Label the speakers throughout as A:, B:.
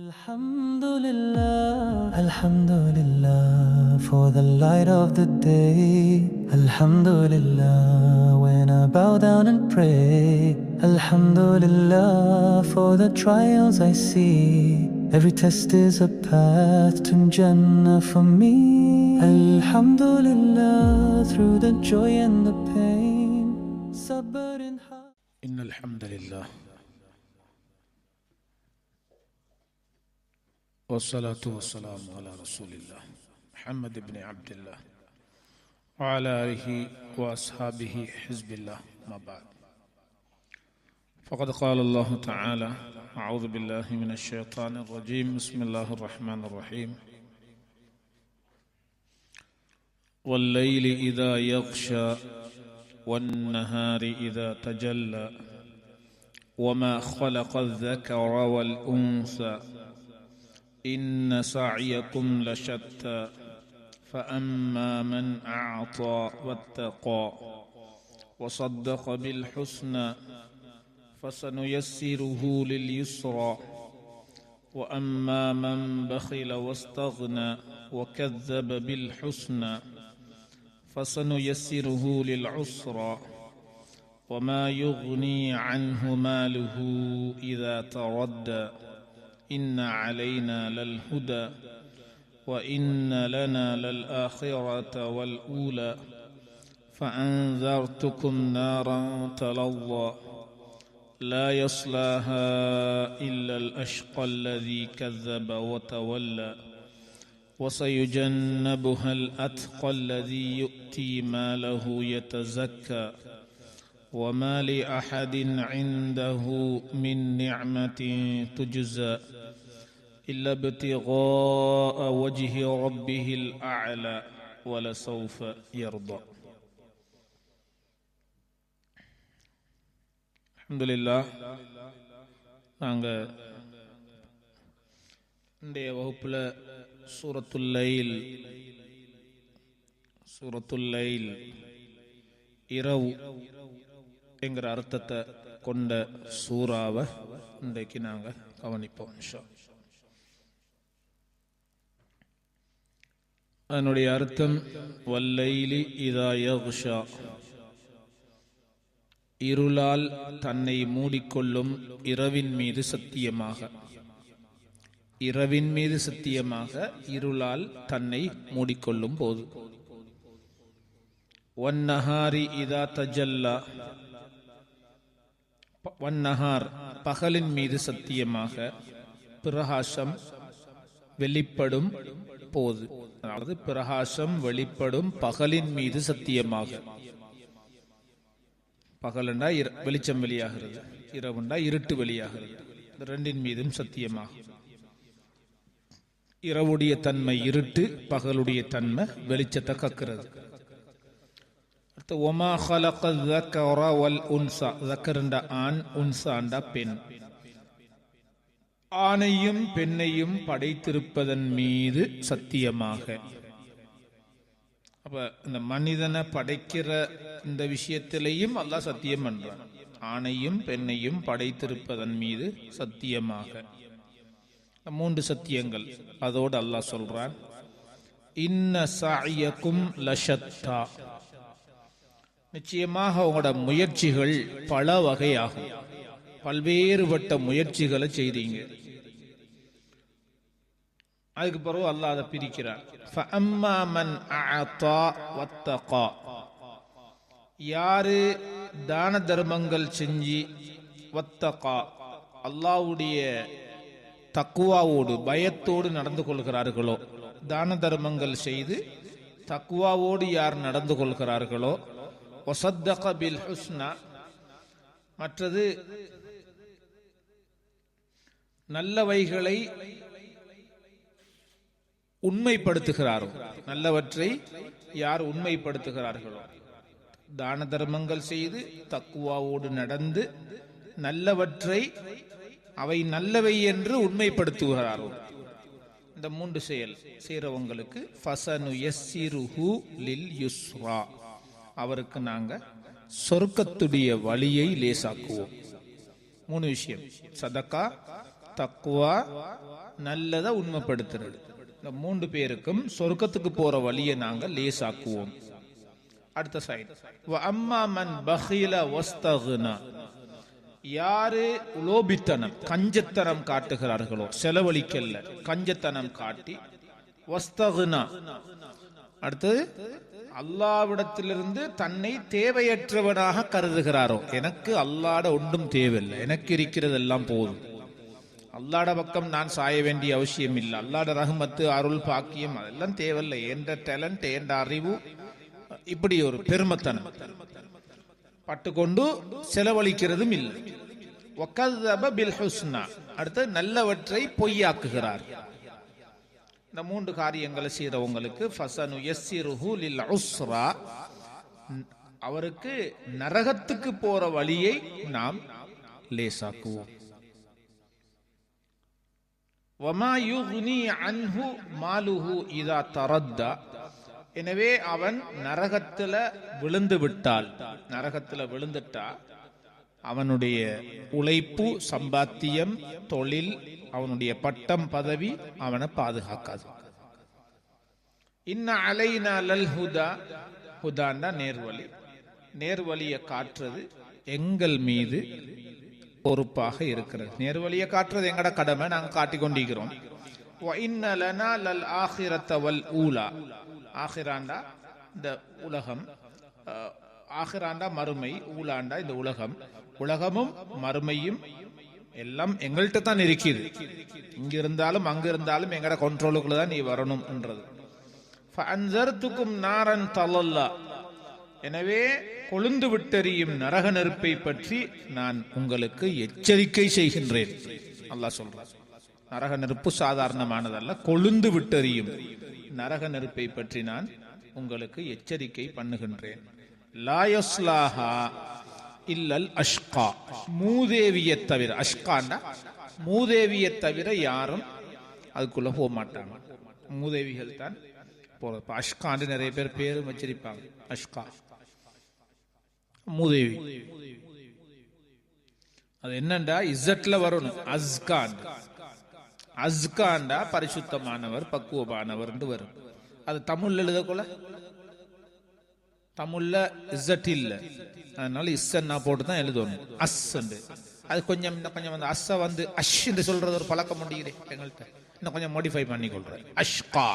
A: Alhamdulillah, Alhamdulillah for the light of the day. Alhamdulillah when I bow down and pray. Alhamdulillah for the trials I see. Every test is a path to Jannah for me. Alhamdulillah through the joy and the pain. Sabr in heart.
B: إن الحمد لله والصلاة والسلام على رسول الله محمد بن عبد الله وعلى آله وأصحابه حزب الله ما بعد فقد قال الله تعالى أعوذ بالله من الشيطان الرجيم بسم الله الرحمن الرحيم والليل إذا يغشى والنهار إذا تجلى وما خلق الذكر والأنثى إن سعيكم لشتى فأما من أعطى واتقى وصدق بالحسنى فسنيسره لليسرى وأما من بخل واستغنى وكذب بالحسنى فسنيسره للعسرى وما يغني عنه ماله إذا تردى إن علينا للهدى وإن لنا للآخرة والأولى فأنذرتكم نارا تلظى لا يصلاها إلا الأشقى الذي كذب وتولى وسيجنبها الأتقى الذي يؤتي ماله يتزكى وما لأحد عنده من نعمة تجزى إلا ابتغاء وجه ربه الأعلى ولسوف يرضى الحمد لله நாங்கள் இன்றைய வகுப்பில் சூரத்துல் லைல் இரவு என்கிற அர்த்தத்தை கொண்ட சூறாவை இன்றைக்கு நாங்கள் கவனிப்போம் இன்ஷா அல்லாஹ். அதனுடைய அர்த்தம் வல்லைலி இதா யக்ஷா, இருளால் தன்னை மூடிக்கொள்ளும் இரவின் மீது சத்தியமாக. இரவின் மீது சத்தியமாக, இருளால் தன்னை மூடிக்கொள்ளும் போது. வன்னஹாரி இதா தஜல்லா, வன்னஹார் பகலின் மீது சத்தியமாக, பிரகாசம் வெளிப்படும் போது. அதாவது பிரகாசம் வெளிப்படும் பகலின் மீது சத்தியமாக. பகலண்டா வெளிச்சம் வெளியாகிறது, இரவுண்டா இருட்டு வெளியாகிறது. இந்த ரெண்டின் மீதும் சத்தியமாக. இரவுடைய தன்மை இருட்டு, பகலுடைய தன்மை வெளிச்சத்தை கக்கிறது. ஒமா خلق الذكر والأنثى, ذكرண்ட ஆண், உன்சாண்ட பெண். ஆணையும் பெண்ணையும் படைத்திருப்பதன் மீது சத்தியமாக. அப்ப இந்த மனிதனை படைக்கிற இந்த விஷயத்திலையும் அல்லாஹ் சத்தியம் பண்றான். ஆணையும் பெண்ணையும் படைத்திருப்பதன் மீது சத்தியமாக. மூன்று சத்தியங்கள். அதோடு அல்லாஹ் சொல்றான், இன்ன சஅயக்கும் லஷத்தா, நிச்சயமாக உங்களோட முயற்சிகள் பல வகையாகும். பல்வேறுபட்ட முயற்சிகளை செய்தீங்க. அதுக்கு பிறகு அல்லாஹ் அதை பிரிக்கிறான். ஃபஅம்மா மன் அஅதா வத்தகா, யாரு தான தர்மங்கள் செஞ்சு, வத்தகா அல்லாஹ்வுடைய தக்குவாவோடு பயத்தோடு நடந்து கொள்கிறார்களோ, தான தர்மங்கள் செய்து தக்குவாவோடு யார் நடந்து கொள்கிறார்களோ, வஸத்தக பில் ஹுஸ்னா, மற்றது நல்லவைகளை உண்மைப்படுத்துகிறாரோ, நல்லவற்றை யார் உண்மைப்படுத்துகிறார்களோ, தான தர்மங்கள் செய்து தக்குவாவோடு நடந்து நல்லவற்றை அவை நல்லவை என்று உண்மைப்படுத்துகிறாரோ, இந்த மூன்று செயல் செய்றவங்களுக்கு ஃபஸனுயஸ்ஸிருஹு லில் யுஸ்ரா, அவருக்கு நாங்க சொர்க்கத்துடைய வழியை லேசாக்குவோம். மூணு விஷயம்: சதக்கா, தக்வா, நல்லதை உண்மைப்படுத்துறது. இந்த 3 பேருக்கும் சொர்க்கத்துக்கு போற வழியை நாங்கள் லேசாக்குவோம். அடுத்த சைடு, அம்மா மன் பஹீல வஸ்தக்னா, யாரு உலோபித்தனம் கஞ்சத்தனம் காட்டுகிறார்களோ, செலவழிக்கல்ல கஞ்சத்தனம் காட்டி, வஸ்தக்னா அடுத்தது அல்லாவிடத்திலிருந்து தன்னை தேவையற்றவனாக கருதுகிறாரோ, எனக்கு அல்லாட ஒன்றும் தேவையில்லை, எனக்கு இருக்கிறதெல்லாம் போதும், அல்லாட பக்கம் நான் சாய வேண்டிய அவசியம் இல்லை, அல்லாட ரஹ்மத்து அருள் பாக்கியம் அதெல்லாம் தேவையில்லை, என்ற டேலண்ட் என்ற அறிவு, இப்படி ஒரு பெருமத்தனம் பட்டுக்கொண்டு செலவழிக்கிறதும் இல்லை. வகذب بالحسنى, அடுத்து நல்லவற்றை பொய்யாக்குகிறார். இந்த 3 காரியங்களை செய்றவங்களுக்கு ஃபஸனுயஸ்ஸிருஹு லில் உஸ்ரா, அவருக்கு நரகத்துக்கு போற வழியை நாம் லேசாக்குவோம். வமா யுக்னி அன்ஹு மாலுஹு இதா தரத்தா, எனவே அவன் நரகத்துல விழுந்து விட்டால், நரகத்துல விழுந்துட்டா அவனுடைய உழைப்பு, சம்பாத்தியம், தொழில், அவனுடைய பட்டம் பதவி அவனை பாதுகாக்காது. இன்ன அலைனா லல் ஹுதா, ஹுதான்னா நேர்வழி, நேர்வழியை காட்டுறது எங்கள் மீது பொறுப்பாக இருக்கிறது. நேர்வழியை காட்டுறது எங்கட கடமை, நாங்கள் காட்டிக்கொண்டிருக்கிறோம். வ இன்ன லனா லல் ஆখিরাத வல் ஊலா, ஆখিরাண்டா இந்த உலகம், ஆখিরাண்டா மறுமை, ஊலாண்டா இந்த உலகம். உலகமும் மறுமையும் எல்லாம் எங்கள்கிட்ட தான் இருக்குது. இங்க இருந்தாலும் அங்க இருந்தாலும் எங்கட கண்ட்ரோலுக்குள்ள தான் நீ வரணும் என்றது. ஃபஅன்ஸர்துகும் நாரன் தலல்லா, எனவே கொழுந்து விட்டெறியும் நரக நெருப்பை பற்றி நான் உங்களுக்கு எச்சரிக்கை செய்கின்றேன். அல்லாஹ் சொல்றார், நரக நெருப்பு சாதாரணமானதல்ல, கொழுந்து விட்டெறியும் நரக நெருப்பை பற்றி நான் உங்களுக்கு எச்சரிக்கை பண்ணுகின்றேன். லா யஸ்லாஹா இல்லல் அஷ்கா, மூதேவியை தவிர, அஷ்காண்டா மூதேவியை தவிர யாரும் அதுக்குள்ள போக மாட்டாங்க. மூதேவிகள் தான் போறது. அஷ்காண்டு நிறைய பேர் பேரும் வச்சிருப்பாங்க. அஷ்கா மூதேவி, அது என்னண்டா இஸ்ஸட்ல வரணும். அஸ்காண்ட், அஸ்காண்டா பரிசுத்தமானவர், பக்குவமானவர் என்று வரும். அது தமிழ்ல எழுதக்குள்ள, தமிழ்ல இஸ்ஸட் இல்ல, அதனால இஸ்ஸன்னா போட்டு தான் எழுதணும். அஸ், அது கொஞ்சம் கொஞ்சம் வந்து அஸ்ஸ வந்து அஷ் என்று சொல்றது ஒரு பழக்கம் முடியுது எங்கள்கிட்ட, இன்னும் கொஞ்சம் மாடிஃபை பண்ணி கொள்றேன். அஷ்கா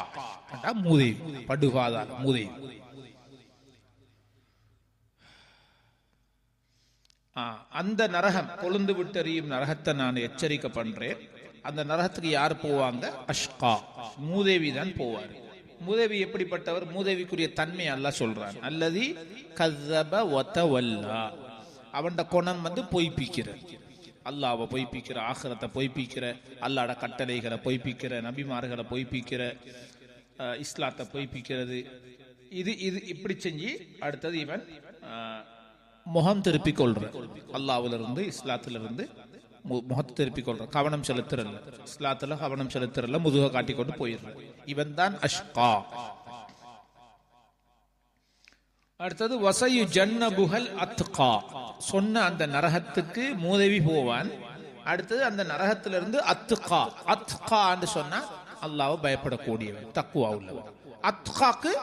B: மூதேவி, படுகாதார மூதேவி. அந்த நரகம், கொழுந்து விட்டெறியும் நரகத்தை நான் எச்சரிக்கை பண்றேன். அந்த நரகத்துக்கு யார் போவாங்க? அஷ்கா, மூதேவி தான் போவார். மூதேவி எப்படிப்பட்டவர்? மூதேவிக்குரிய தன்மை அல்லாஹ் சொல்றான். அல்லதி கஸப வதவல்லா, அவன் குணம் வந்து பொய்ப்பிக்கிற, அல்லாஹ்வை பொய்ப்பிக்கிற, ஆখিরাத்தை பொய்ப்பிக்கிற, அல்லாஹ்ட கட்டளைகளை பொய்ப்பிக்கிற, நபிமார்களை பொய்ப்பிக்கிற, இஸ்லாத்தை பொய்ப்பிக்கிறது. இது இது இப்படி செஞ்சு அடுத்தது இவன் முகம் திருப்பிக் கொள்ற, அல்லாஹ்விலிருந்து இஸ்லாத்திலிருந்து முகத்தை திருப்பிக் கொள்ற, கவனம் செலுத்துறல்ல, இஸ்லாத்துல கவனம் செலுத்துறல்ல, முதுக காட்டிக்கொண்டு போயிடுற, இவன் தான் அஷ்கா. அடுத்தது வசயு ஜன்னபுஹல் அத்கா, சொன்ன அந்த நரகத்துக்கு மூதேவி போவான். அடுத்தது அந்த நரகத்திலிருந்து அத்கா, அத்கான்னு சொன்னா அல்லாஹ்வை பயப்படக்கூடியவன், தக்குவா உள்ளவன். அத்காக்கு,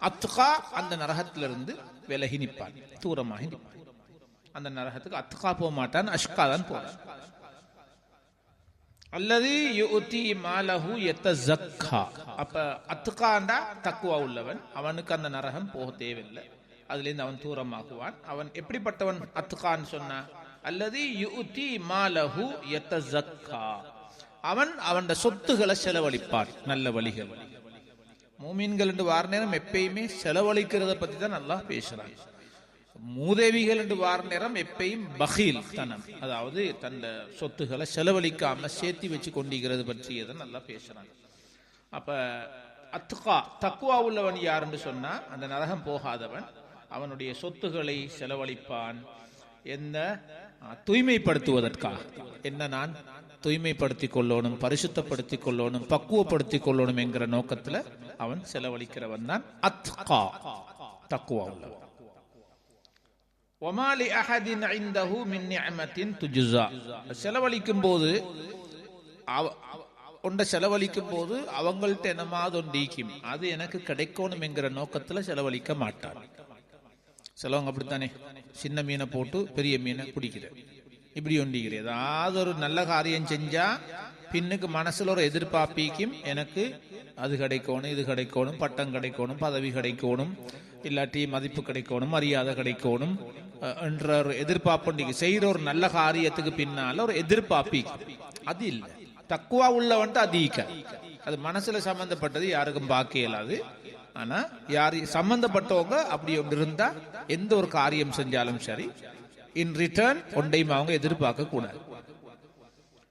B: அத்கா அந்த நரகத்திலிருந்து விலகி நிற்பான், தூரமாக நிற்பான். அந்த நரகத்துக்கு அத்கா போக மாட்டான், அஷ்கா தான் போறான். அல்லதி யுதி மாலஹு யதஸக்கா, அப்ப அத்காண்டா தக்குவா உள்ளவன், அவனுக்கு அந்த நரகம் போக தேவையில்லை, அதிலிருந்து அவன் தூரமாகுவான். அவன் எப்படிப்பட்டவன்? அத்கான்னு சொன்னா அல்லதி யுதி மாலஹு யதஸக்கா, அவன் அவன் சொத்துக்களை செலவழிப்பான் நல்ல வழிகள். மூமின்கள் என்று வார நேரம் எப்பயுமே செலவழிக்கிறத பத்தி தான் அல்லாஹ் பேசுறான். மூதேவிகள் என்று வார நேரம் எப்பயும் பகீல் தனம், அதாவது தன் சொத்துக்களை செலவழிக்காம சேர்த்தி வச்சு கொண்டிருக்கிறது பற்றியதை நல்லா பேசுறாங்க. அப்ப அத்கா, தக்குவா உள்ளவன் யாருன்னு சொன்னா அந்த நரகம் போகாதவன், அவனுடைய சொத்துக்களை செலவழிப்பான். என்ன? தூய்மைப்படுத்துவதற்காக. என்ன? நான் தூய்மைப்படுத்திக் கொள்ளணும், பரிசுத்தப்படுத்திக் கொள்ளணும், பக்குவப்படுத்திக் கொள்ளணும் என்கிற நோக்கத்துல அவன் செலவழிக்கிறவன் தான் அத்கா, தக்குவா உள்ளவன். செலவழிக்கும் போது ஒன்றை செலவழிக்கும் போது அவங்கள்ட்ட என்னமாவது ஒன்றீக்கும் அது எனக்கு கிடைக்கணும் என்கிற நோக்கத்துல செலவழிக்க மாட்டார். சிலவங்க அப்படித்தானே, சின்ன மீனை போட்டு பெரிய மீனை பிடிக்கிற இப்படி ஒண்டிக்கிற. ஏதாவது ஒரு நல்ல காரியம் செஞ்சா பின்னுக்கு மனசுல ஒரு எதிர்பார்ப்பிக்கும், எனக்கு அது கிடைக்கணும், இது கிடைக்கணும், பட்டம் கிடைக்கணும், பதவி கிடைக்கணும், இல்லாட்டி மதிப்பு கிடைக்கணும், மரியாதை கிடைக்கணும் என்ற ஒரு எதிர்பார்ப்பு செய்யற ஒரு நல்ல காரியத்துக்கு பின்னால ஒரு எதிர்பார்ப்பிக்கும். அது இல்லை, தக்குவா உள்ளவன்ட்டு அதிக அது மனசுல சம்பந்தப்பட்டது யாருக்கும் பார்க்க இயலாது. ஆனா யார் சம்பந்தப்பட்டவங்க அப்படி ஒன்று இருந்தா எந்த ஒரு காரியம் செஞ்சாலும் சரி இன் ரிட்டர்ன் ஒன்றையும் அவங்க எதிர்பார்க்க கூடாது.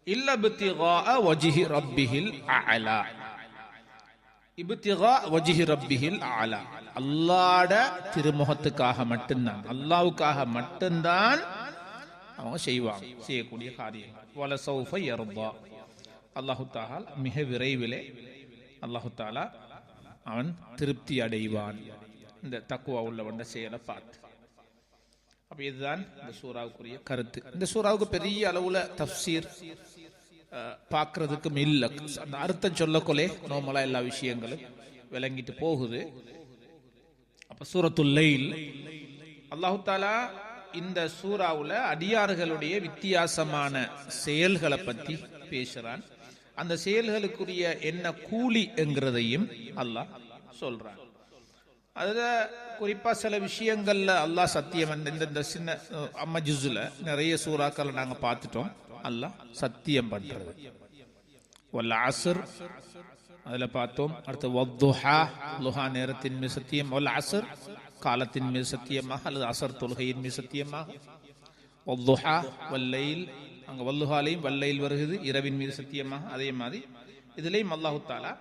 B: இல்ல இப்திகா வஜ்ஹி ரப்பிஹில் அஅலா, இப்திகா வஜ்ஹி ரப்பிஹில் அஅலா, அல்லாஹ்வுடைய திருமுகத்துக்காக மட்டும்தான், அல்லாஹ்வுக்காக மட்டும்தான் அவங்க செய்வாங்க செய்யக்கூடிய காரியம். வல சௌஃப யர்தா, அல்லாஹு தஆலா மிக விரைவிலே அல்லாஹு தஆலா அவன் திருப்தி அடைவான் இந்த தக்குவா உள்ளவன் செயலை பார்த்து. அப்ப இதுதான் இந்த சூறாவுக்குரிய கருத்து. இந்த சூறாவுக்கு பெரிய அளவுல தஃப்சீர் பார்க்கறதுக்கும் இல்லை, அந்த அர்த்தம் சொல்லக்கொலே நோமலா எல்லா விஷயங்களும் விளங்கிட்டு போகுது. அப்ப சூரத்துல் லைல் அல்லாஹு தஆலா இந்த சூறாவுல அடியார்களுடைய வித்தியாசமான செயல்களை பத்தி பேசுறான். அந்த செயல்களுக்குரிய என்ன கூலி என்கிறதையும் அல்லாஹ் சொல்றான். அதுல குறிப்பா சில விஷயங்கள்ல அல்லாஹ் சத்தியம், இந்த சின்ன அம்மா ஜுஸ்ல நிறைய சூறாக்கள் நாங்க பார்த்துட்டோம். அல்லாஹ் சத்தியம் பண்றது, வல் அஸ்ர் அதுல பார்த்தோம். அடுத்து வத்துஹா, லுஹா நேரத்தின் மீது சத்தியம், வல் அஸ்ர் காலத்தின் மீது சத்தியமாக அல்லது அசர் தொழுகையின் மீது சத்தியமாக, வத்துஹா வல்லைல் அங்க வல்லுஹாலையும் வல்லைல் வருகிறது இரவின் மீது சத்தியமாக. அதே மாதிரி இதுலயும் அல்லாஹு தஆலா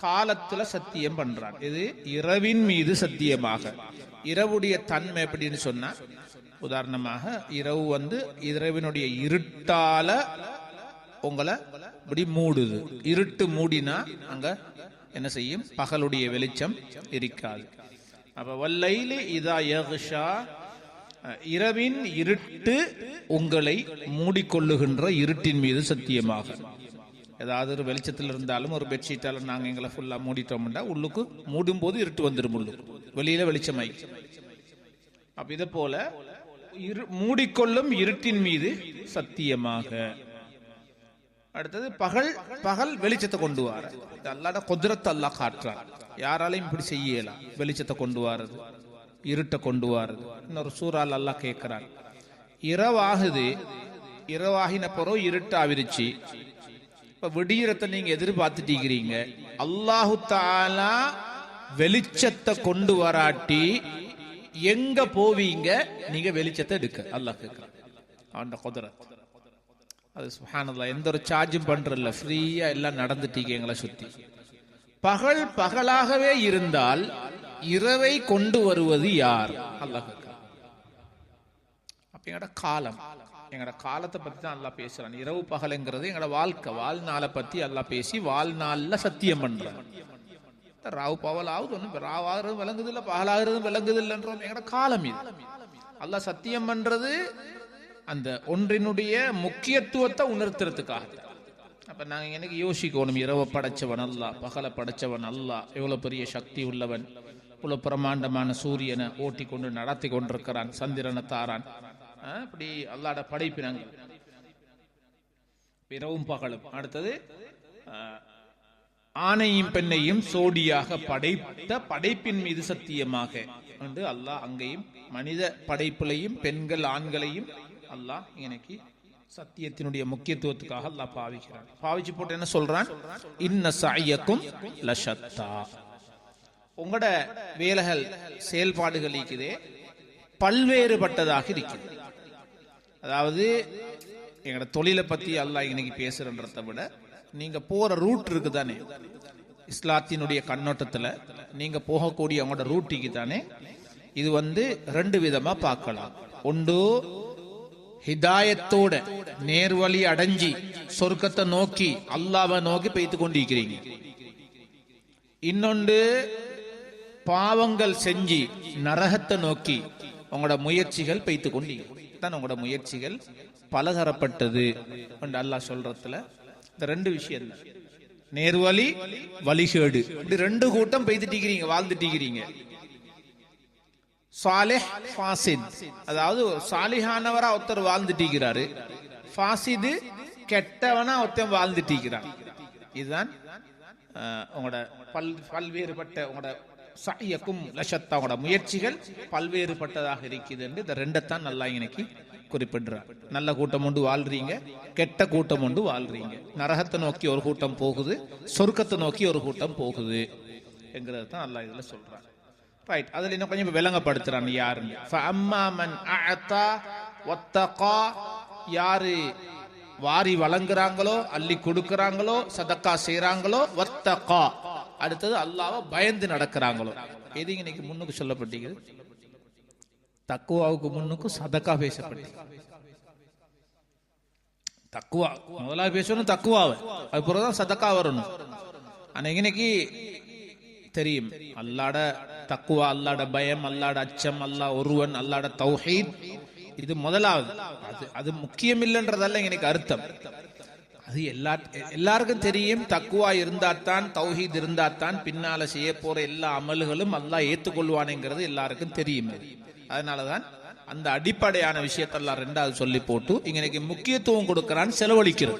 B: காலத்துல சத்தியம் பண்றான். இது இரவின் மீது சத்தியமாக. இரவுடைய தன்மை எப்படின்னு சொன்னா, உதாரணமாக இரவு இரவினுடைய இருட்டால உங்களை இப்படி மூடுது. இருட்டு மூடினா அங்க என்ன செய்யும், பகலுடைய வெளிச்சம் இருக்காது. அப்ப வல்லைலி இதா யக்ஷா, இரவின் இருட்டு உங்களை மூடிக்கொள்ளுகின்ற இருட்டின் மீது சத்தியமாக. ஏதாவது ஒரு வெளிச்சத்தில் இருந்தாலும் ஒரு பெட்ஷீட்டால நாங்க எங்களை ஃபுல்லா மூடிட்டோம்னா உள்ளுக்கு மூடும் போது இருட்டு வந்துடும், உள்ளுக்கு வெளியில வெளிச்சமாய். அப்ப இதை போல மூடிக்கொள்ளும் இருட்டின் மீது சத்தியமாக. அடுத்தது பகல், பகல் வெளிச்சத்தை கொண்டு வர அல்லாஹ்வுடைய குத்ரத் அல்லாஹ் காட்டுறான். யாராலையும் இப்படி செய்யலாம், வெளிச்சத்தை கொண்டு வாரது, இருட்டை கொண்டு வாரது. இன்னொரு சூறால் அல்லாஹ் கேட்கிறான், இரவாகுது, இரவாகின பிறகு இருட்டாவிருச்சு, இப்ப விடியறத்தை நீங்க எதிர்பார்த்துட்டீங்க, அல்லாஹு தஆலா வெளிச்சத்தை கொண்டு வராட்டி எங்க போவீங்க நீங்க வெளிச்சத்தை எடுக்க? அல்லாஹ் கேட்கிறான். அவன் குத்ரத் அது சுப்ஹானல்லாஹ். எந்த ஒரு சார்ஜும் பண்றதில்ல, ஃப்ரீயா எல்லாம் நடந்துட்டீங்க எங்களை சுத்தி. பகல் பகலாகவே இருந்தால் இரவை கொண்டு வருவது யார்? அல்லாஹ் கேட்கிறான். அப்ப எங்கட காலம், எங்கட காலத்தை பத்தி தான் அல்லாஹ் பேசுறான். இரவு பகல்ங்கிறது எங்கட வாழ்க்கை, வாழ்நாளை பத்தி அல்லாஹ் பேசி வாழ்நாள்ல சத்தியம் பண்றான். ராவு பகல் ஆகுது, ஒன்றும் ராவாகிறது விளங்குது இல்லை, பகலாகிறது விளங்குது இல்லைன்றோம். எங்கட காலம் இது. அல்லாஹ் சத்தியம் பண்றது அந்த ஒன்றினுடைய முக்கியத்துவத்தை உணர்த்துறதுக்காக. அப்ப நாங்க எனக்கு யோசிக்கணும், இரவை படைச்சவன் அல்லாஹ், பகலை படைச்சவன் அல்லாஹ், எவ்வளவு பெரிய சக்தி உள்ளவன், இவ்வளவு பிரமாண்டமான சூரியனை ஓட்டி கொண்டு நடத்தி கொண்டிருக்கிறான், சந்திரனை தாரான். இப்படி அல்லாஹ்வுடைய படைப்பினங்கள் இரவும் பகலும். அடுத்தது ஆணையும் பெண்ணையும் சோடியாக படைத்த படைப்பின் மீது சத்தியமாக என்று அல்லாஹ் அங்கேயும் மனித படைப்பிலையும் பெண்கள் ஆண்களையும் அல்லாஹ் எனக்கு சத்தியத்தினுடைய முக்கியத்துவத்துக்காக அல்லாஹ் பாவிக்கிறான். பாவிச்சு போட்டு என்ன சொல்றான், இன்ன சஅயக்கும் லஷத்தா, உங்களோட வேலைகள் செயல்பாடுகள் இருக்குதே பல்வேறுபட்டதாக இருக்குது. அதாவது எங்களோட தொழிலை பத்தி அல்லாஹ் இன்னைக்கு பேசுறன்றதை விட நீங்க போற ரூட் இருக்கு தானே, இஸ்லாத்தினுடைய கண்ணோட்டத்துல நீங்க போகக்கூடிய உங்களோட ரூட்டிக்கு தானே, இது ரெண்டு விதமா பார்க்கலாம். ஒன்று ஹிதாயத்தோட நேர்வழி அடைஞ்சி சொர்க்கத்தை நோக்கி அல்லாஹ்வை நோக்கி பெய்து கொண்டிருக்கிறீங்க. இன்னொன்று பாவங்கள் செஞ்சு நரகத்தை நோக்கி உங்களோட முயற்சிகள் பெய்து கொண்டீங்க. தான் உங்களோட முயற்சிகள் பலதரப்பட்டது என்று அல்லாஹ் சொல்றதுல இந்த ரெண்டு விஷயம் தான். நேர்வழி வழிகேடு, இப்படி ரெண்டு கூட்டம் பெய்துட்டீங்க, வாழ்ந்துட்டீங்க. சாலிஹ் ஃபாசித், அதாவது சாலிஹானவரா ஒருத்தர் வாழ்ந்துட்டீங்கிறாரு, ஃபாசிது கெட்டவனா ஒருத்தன் வாழ்ந்துட்டீங்கிறான். இதுதான் உங்களோட பல்வேறுபட்ட உங்களோட சயக்கும் லஷத்தா, உங்களோட முயற்சிகள் பல்வேறுபட்டதாக இருக்குது என்று இந்த ரெண்டைத்தான் நல்லா இன்னைக்கு குறிப்பிடுறார். நல்ல கூட்டம் ஒன்று வாழ்றீங்க, கெட்ட கூட்டம் ஒன்று வாழ்றீங்க. நரகத்தை நோக்கி ஒரு கூட்டம் போகுது, சொர்க்கத்தை நோக்கி ஒரு கூட்டம் போகுது என்கிறது தான் அல்லா இதுல சொல்றான். ரைட், அதுல இன்னும் கொஞ்சம் விளங்கப்படுத்துறான் யாருன்னு. ஃபஅம்மா மன் அஅதா வத்தகா, யாரு வாரி வழங்குறாங்களோ, அள்ளி கொடுக்கறாங்களோ, சதக்கா செய்யறாங்களோ, வத்தகா அடுத்தது அல்லாஹ்வை பயந்து நடக்கிறாங்களோ. எது இன்னைக்கு முன்னுக்கு சொல்லப்பட்டீங்க? தக்குவாவுக்கு முன்னுக்கு சதக்கா பேசப்பட்டீங்க. தக்குவா முதலாக பேசணும், தக்குவாவை அதுக்கப்புறம் சதக்கா வரணும். ஆனா இன்னைக்கு தெரியும் அல்லாட தக்குவா, அல்லாட பயம், அல்லாட அச்சம், அல்லாஹ் ஒருவன், அல்லாட தௌஹீத், இது முதலாவது. அது முக்கியம் இல்லைன்றதல்ல எனக்கு அர்த்தம். அது எல்லாருக்கும் தெரியும். தக்குவா இருந்தாத்தான், தௌஹீத் இருந்தாத்தான் பின்னால செய்ய போற எல்லா அமல்களும் அல்லாஹ் ஏற்றுக்கொள்வானுங்கிறது எல்லாருக்கும் தெரியும். அதனாலதான் அந்த அடிப்படையான விஷயத்தெல்லாம் ரெண்டாவது சொல்லி போட்டு இன்னைக்கு முக்கியத்துவம் கொடுக்கிறான், செலவழிக்கிறது.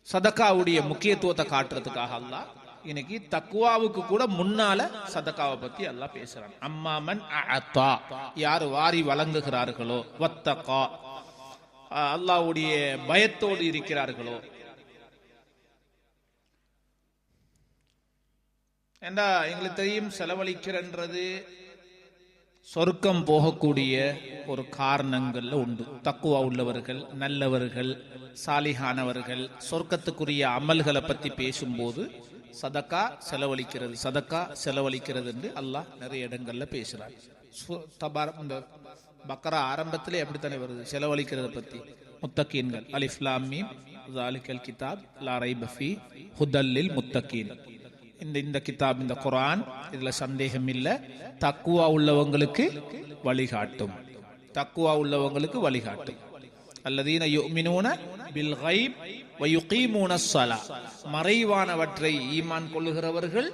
B: சதக்காவுடைய முக்கியத்துவத்தை காட்டுறதுக்காக அல்லாஹ் இன்னைக்கு தக்குவாவுக்கு கூட முன்னால சதக்காவை பத்தி அல்லாஹ் பேசுறான். அம்மாமன் அஅதா, யார் வாரி வழங்குகிறார்களோ, வத்தகா அல்லாஹ்வுடைய பயத்தோடு இருக்கிறார்களோ. ஏண்டா எங்களுக்கு தெரியும் செலவழிக்கிறன்றது சொர்க்கம் போகக்கூடிய ஒரு காரணங்கள்ல உண்டு. தக்குவா உள்ளவர்கள், நல்லவர்கள், சாலிஹானவர்கள் சொர்க்கத்துக்குரிய அமல்களை பத்தி பேசும்போது சதக்கா செலவழிக்கிறது, சதக்கா செலவழிக்கிறது என்று அல்லாஹ் நிறைய இடங்கள்ல பேசுறார். இந்த பக்ரா ஆரம்பத்திலே அப்படித்தானே வருது செலவழிக்கிறத பத்தி. முத்தகீன்கள், அலிஃப் லாம் மீம் ஸாலிகல் கிதாப் லா ரைப ஃபீ ஹுதல் லில் முத்தகீன். இந்த கிதாப், இந்த குர்ஆன், இதுல சந்தேகம் இல்ல, தக்குவா உள்ளவங்களுக்கு வழிகாட்டும், தக்குவா உள்ளவங்களுக்கு வழிகாட்டும். அல்லதீன யுமினூன பில் கைப் வ யுகீமூனஸ் ஸலா, மறைவானவற்றை ஈமான் கொள்ளுகிறவர்கள்,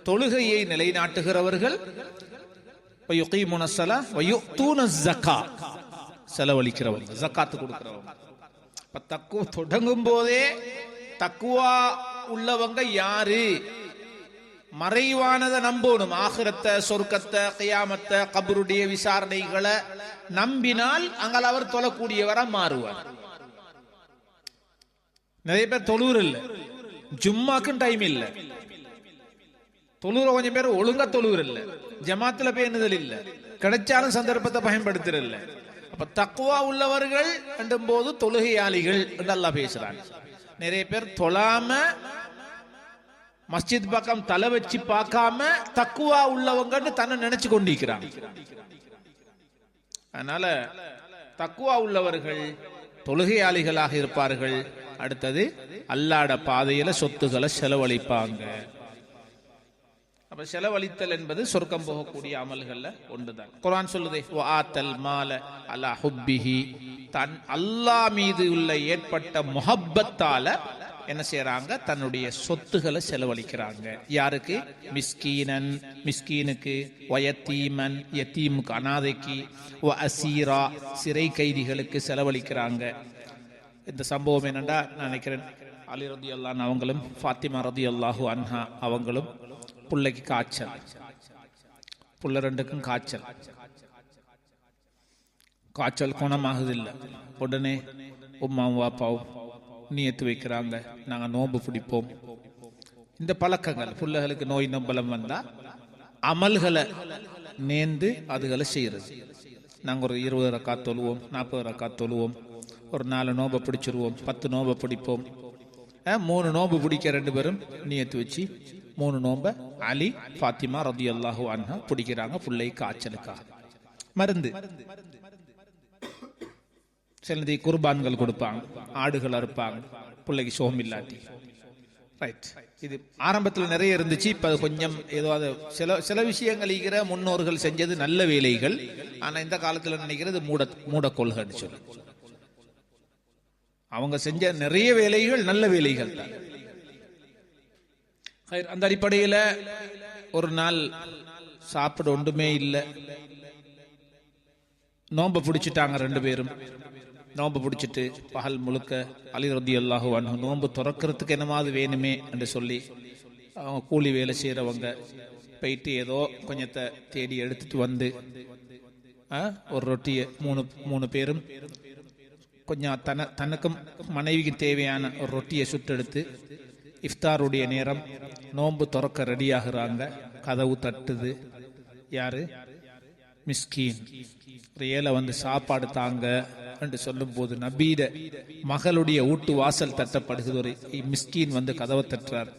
B: தொழுகையை நிலைநாட்டுகிறவர்கள், வ யுகீமூனஸ் ஸலா வ யுத்தூனஸ் ஸக்கா, செலவழிக்கிறவங்க, ஜகாத் கொடுக்கிறவங்க. இப்ப தக்குவா தொடங்கும் போதே தக்குவா உள்ளவங்க யாரு? மறைவானதை நம்பணும், ஆகிரத்தை, சொர்க்கத்தை, கியாமத்தை, கபருடைய விசாரணைகளை நம்பினால் அங்கே அவர் தொழக்கூடியவரா மாறுவார். நிறைய பேர் தொழுவர் இல்ல, ஜும்மாக்கும் டைம் இல்ல, தொழுற கொஞ்சம் பேர் ஒழுங்கா தொழுவர் இல்ல, ஜமாத்துல பேணுதல் இல்ல, கிடைச்சாலும் சந்தர்ப்பத்தை பயன்படுத்துறது இல்ல. அப்ப தக்குவா உள்ளவர்கள் என்றும் போது தொழுகையாளிகள் என்று அல்லாஹ் பேசுறாங்க. நிறைய பேர் தொழாம மஸ்ஜித் பக்கம் தலை வச்சு பார்க்காம தக்குவா உள்ளவங்கன்னு தன்னை நினைச்சு கொண்டிருக்கிறாங்க. அதனால தக்குவா உள்ளவர்கள் தொழுகையாளிகளாக இருப்பார்கள். அடுத்தது அல்லாஹ்வுடைய பாதையில சொத்துக்களை செலவழிப்பாங்க. அப்ப செலவழித்தல் என்பது சொர்க்கம் போகக்கூடிய அமல்கள்ல ஒன்றுதான். குர்ஆன் சொல்லுதே வஆத்தல் மால அலா ஹுப்பிஹி, தன் அல்லாஹ் மீது உள்ள ஏற்பட்ட முஹப்பத்தால என்ன செய்யறாங்க? தன்னுடைய சொத்துக்களை செலவழிக்கிறாங்க. யாருக்கு? மிஸ்கீனன், மிஸ்கீனுக்கு, வயத்தீமன், யத்தீமுக்கு, அனாதைக்கு, வ அசீரா, சிறை கைதிகளுக்கு செலவழிக்கிறாங்க. இந்த சம்பவம் என்னண்டா, நான் நினைக்கிறேன் அலி ரலியல்லாஹு அன்ஹு அவங்களும் ஃபாத்திமா ரலியல்லாஹு அன்ஹா அவங்களும் பிள்ளைக்கு காய்ச்சல், புள்ள ரெண்டுக்கும் காய்ச்சல், காய்ச்சல் குணமாகுது இல்லை. உடனே உம்மாவும் வாப்பாவும் நியத்து வைக்கிறாங்க, நாங்க நோன்பு பிடிப்போம். இந்த பழக்கங்கள் பிள்ளைகளுக்கு நோய் நம்பலம் வந்தா அமல்களை நேர்ந்து அதுகளை செய்யறது. நாங்க ஒரு 20 ரக்காத் தொழுவோம், 40 ரக்காத் தொழுவோம், ஒரு 4 நோன்பை பிடிச்சிருவோம், 10 நோன்பை பிடிப்போம். 3 நோன்பு பிடிக்க 2 பேரும் நியத்து வச்சு 3 நோன்பை அலி ஃபாத்திமா ரலியல்லாஹு அன்ஹா பிடிக்கிறாங்க பிள்ளை காய்ச்சலுக்காக. மருந்து சிலந்தி குர்பான்கள் கொடுப்பாங்க, ஆடுகள் அறுப்பாங்க பிள்ளைக்கு சோகம் இல்லாட்டி. ரைட், இது ஆரம்பத்தில் நிறைய இருந்துச்சு. இப்ப கொஞ்சம் ஏதோ சில விஷயங்கள் முன்னோர்கள் செஞ்சது நல்ல வேலைகள். ஆனா இந்த காலத்துல நினைக்கிறது மூட கொள்கைன்னு சொல்லி. அவங்க செஞ்ச நிறைய வேலைகள் நல்ல வேலைகள் தான். அந்த அடிப்படையில் ஒரு நாள் சாப்பிட ஒன்றுமே இல்லை, நோன்பை பிடிச்சிட்டாங்க. 2 பேரும் நோன்பு பிடிச்சிட்டு பகல் முழுக்க அலி ரலியல்லாஹு அன்ஹு நோன்பு துறக்கிறதுக்கு என்னமாவது வேணுமே என்று சொல்லி அவங்க கூலி வேலை செய்கிறவங்க போயிட்டு ஏதோ கொஞ்சத்தை தேடி எடுத்துட்டு வந்து ஒரு ரொட்டியை மூணு பேரும் கொஞ்சம் தனக்கும் மனைவிக்கு தேவையான ஒரு ரொட்டியை சுட்டெடுத்து இஃப்தாருடைய நேரம் நோன்பு துறக்க ரெடியாகிறாங்க. கதவு தட்டுது. யாரு? மிஸ்கீன். ஒரு ஏழை வந்து சாப்பாடு தாங்க என்று சொல்லும் போது நபீட மகளுடைய வீட்டு வாசல் தட்டப்படுகிறது. ஒரு மிஸ்கீன் வந்து கதவை தட்டுறார்.